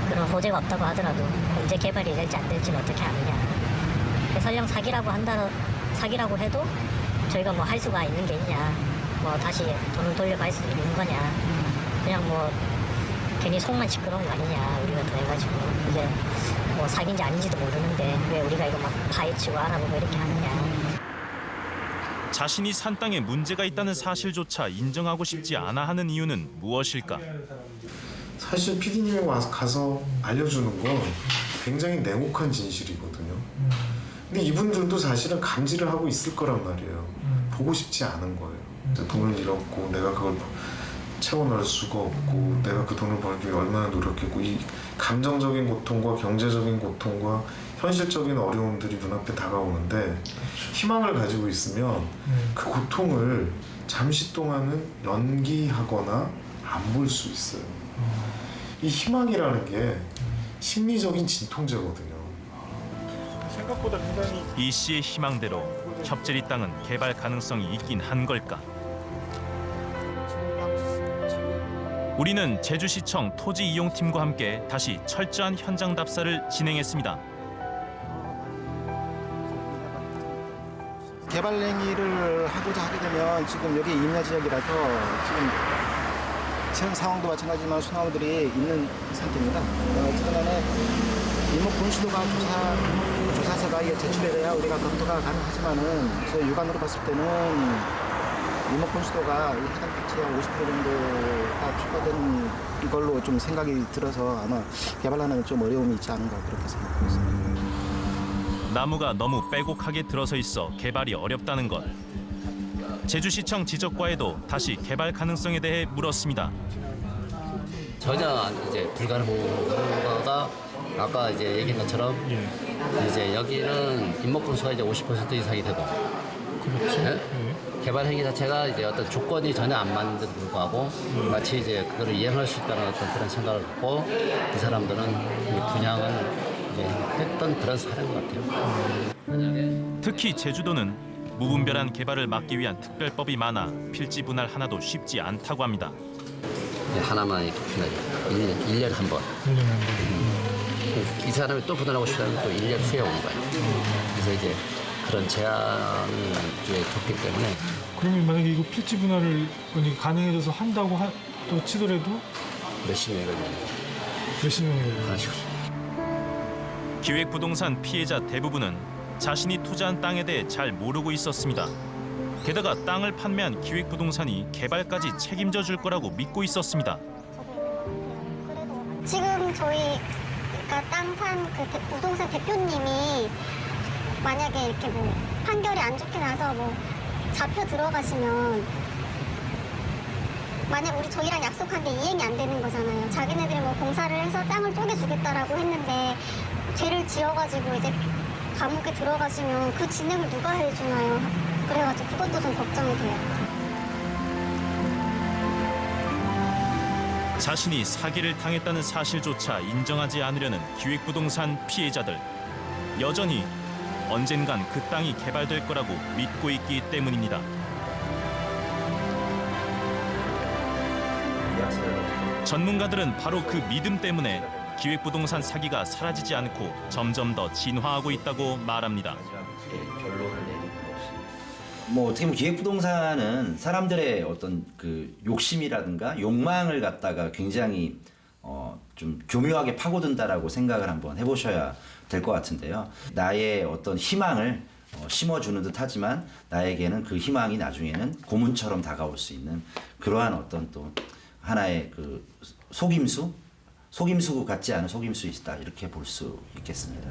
Speaker 22: 그런 호재가 없다고 하더라도 언제 개발이 될지 안 될지는 어떻게 아느냐. 설령 사기라고 해도 저희가 뭐 할 수가 있는 게 있냐. 뭐 다시 돈을 돌려받을 수 있는 거냐. 그냥 뭐 괜히 속만 시끄러운 거 아니냐. 우리가 더 해가지고 이게 뭐 사기인지 아닌지도 모르는데 왜 우리가 이거 막 파헤치고 알아보고 이렇게 하느냐.
Speaker 6: 자신이 산 땅에 문제가 있다는 사실조차 인정하고 싶지 않아 하는 이유는 무엇일까?
Speaker 5: 사실 PD님이 가서 알려주는 건 굉장히 냉혹한 진실이거든요. 근데 이분들도 사실은 감지를 하고 있을 거란 말이에요. 보고 싶지 않은 거예요. 돈을 잃었고 내가 그걸 채워 넣을 수가 없고 내가 그 돈을 벌기 위해 얼마나 노력했고 이 감정적인 고통과 경제적인 고통과 현실적인 어려움들이 눈앞에 다가오는데 희망을 가지고 있으면 그 고통을 잠시 동안은 연기하거나 안 볼 수 있어요. 이 희망이라는 게 심리적인 진통제거든요.
Speaker 1: 생각보다 굉장히
Speaker 6: 이 씨의 희망대로 협재리 땅은 개발 가능성이 있긴 한 걸까? 우리는 제주시청 토지이용팀과 함께 다시 철저한 현장 답사를 진행했습니다.
Speaker 8: 개발 행위를 하고자 하게 되면 지금 여기 임야 지역이라서 지금 상황도 마찬가지지만 소나무들이 있는 상태입니다. 최근에 일목 분수도가 조사서가 제출돼야 우리가 검토가 가능하지만은 저희 육안으로 봤을 때는 일목 분수도가 해당 택지의 50% 정도가 초과되는 이걸로 좀 생각이 들어서 아마 개발하는 좀 어려움이 있지 않은가 그렇게 생각하고 있습니다.
Speaker 6: 나무가 너무 빼곡하게 들어서 있어 개발이 어렵다는 것. 제주시청 지적과에도 다시 개발 가능성에 대해 물었습니다.
Speaker 13: 전혀 이제 불가능한 거가 아까 이제 얘기한 것처럼 이제 여기는 인목분수가 이제 50% 이상이 되고,
Speaker 1: 그렇죠.
Speaker 13: 네? 개발 행위 자체가 이제 어떤 조건이 전혀 안 맞는데도 불구하고 마치 이제 그거를 이행할 수 있다는 어떤 그런 생각을 갖고 이 사람들은 이 분양을 이제 했던 그런 사례인 것 같아요.
Speaker 6: 특히 제주도는 무분별한 개발을 막기 위한 특별법이 많아 필지 분할 하나도 쉽지 않다고 합니다.
Speaker 13: 하나만 이렇게 분할이 1년에 한 번. 이 사람이 또 분할하고 싶다면 또 1년 후에 오는 거예요. 그래서 이제 그런 제한이 이제 뒀기 때문에.
Speaker 1: 그러면 만약에 이거 필지 분할을 가능해져서 한다고 또 치더라도
Speaker 13: 몇십 년이 걸려요.
Speaker 1: 몇십 년이 걸려요.
Speaker 13: 그런 식으로.
Speaker 6: 기획부동산 피해자 대부분은 자신이 투자한 땅에 대해 잘 모르고 있었습니다. 게다가 땅을 판매한 기획부동산이 개발까지 책임져 줄 거라고 믿고 있었습니다.
Speaker 10: 지금 저희 땅 산 그 부동산 대표님이 만약에 이렇게 뭐 판결이 안 좋게 나서 뭐 잡혀 들어가시면 만약 우리 저희랑 약속한 게 이행이 안 되는 거잖아요. 자기네들이 뭐 공사를 해서 땅을 쪼개주겠다라고 했는데 죄를 지어가지고 이제 감옥에 들어가시면 그 진행을 누가 해주나요? 그래가지고 그것도 좀 걱정이 돼요.
Speaker 6: 자신이 사기를 당했다는 사실조차 인정하지 않으려는 기획부동산 피해자들. 여전히 언젠간 그 땅이 개발될 거라고 믿고 있기 때문입니다. 전문가들은 바로 그 믿음 때문에 기획부동산 사기가 사라지지 않고 점점 더 진화하고 있다고 말합니다.
Speaker 2: 뭐 어떻게 보면 기획부동산은 사람들의 어떤 그 욕심이라든가 욕망을 갖다가 굉장히 좀 교묘하게 파고든다라고 생각을 한번 해보셔야 될 것 같은데요. 나의 어떤 희망을 심어주는 듯 하지만 나에게는 그 희망이 나중에는 고문처럼 다가올 수 있는 그러한 어떤 또 하나의 그 속임수 같지 않은 속임수이다 이렇게 볼 수 있겠습니다.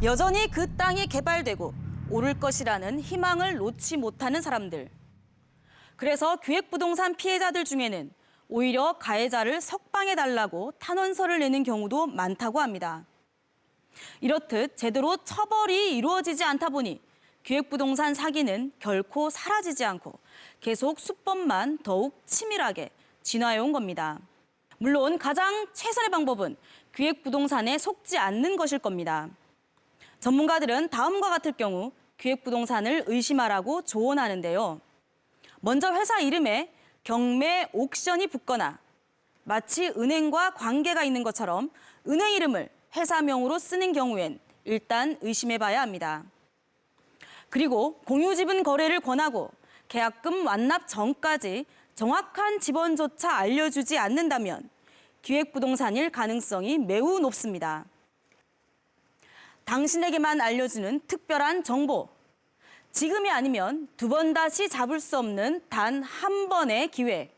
Speaker 12: 여전히 그 땅이 개발되고 오를 것이라는 희망을 놓지 못하는 사람들. 그래서 기획부동산 피해자들 중에는 오히려 가해자를 석방해달라고 탄원서를 내는 경우도 많다고 합니다. 이렇듯 제대로 처벌이 이루어지지 않다 보니 기획부동산 사기는 결코 사라지지 않고 계속 수법만 더욱 치밀하게 진화해온 겁니다. 물론 가장 최선의 방법은 기획부동산에 속지 않는 것일 겁니다. 전문가들은 다음과 같을 경우 기획부동산을 의심하라고 조언하는데요. 먼저 회사 이름에 경매 옥션이 붙거나 마치 은행과 관계가 있는 것처럼 은행 이름을 회사명으로 쓰는 경우엔 일단 의심해봐야 합니다. 그리고 공유지분 거래를 권하고 계약금 완납 전까지 정확한 지번조차 알려주지 않는다면 기획부동산일 가능성이 매우 높습니다. 당신에게만 알려주는 특별한 정보. 지금이 아니면 두 번 다시 잡을 수 없는 단 한 번의 기회.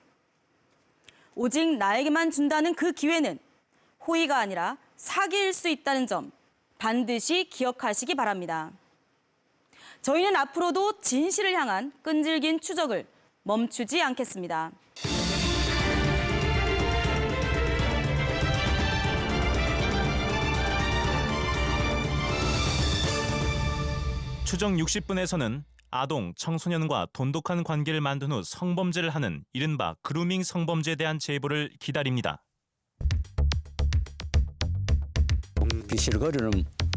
Speaker 12: 오직 나에게만 준다는 그 기회는 호의가 아니라 사기일 수 있다는 점 반드시 기억하시기 바랍니다. 저희는 앞으로도 진실을 향한 끈질긴 추적을 멈추지 않겠습니다.
Speaker 6: 추정 60분에서는 아동, 청소년과 돈독한 관계를 만든 후 성범죄를 하는 이른바 그루밍 성범죄에 대한 제보를 기다립니다.
Speaker 14: 비실거리는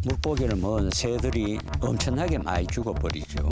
Speaker 14: 물고기를 먹은 새들이 엄청나게 많이 죽어버리죠.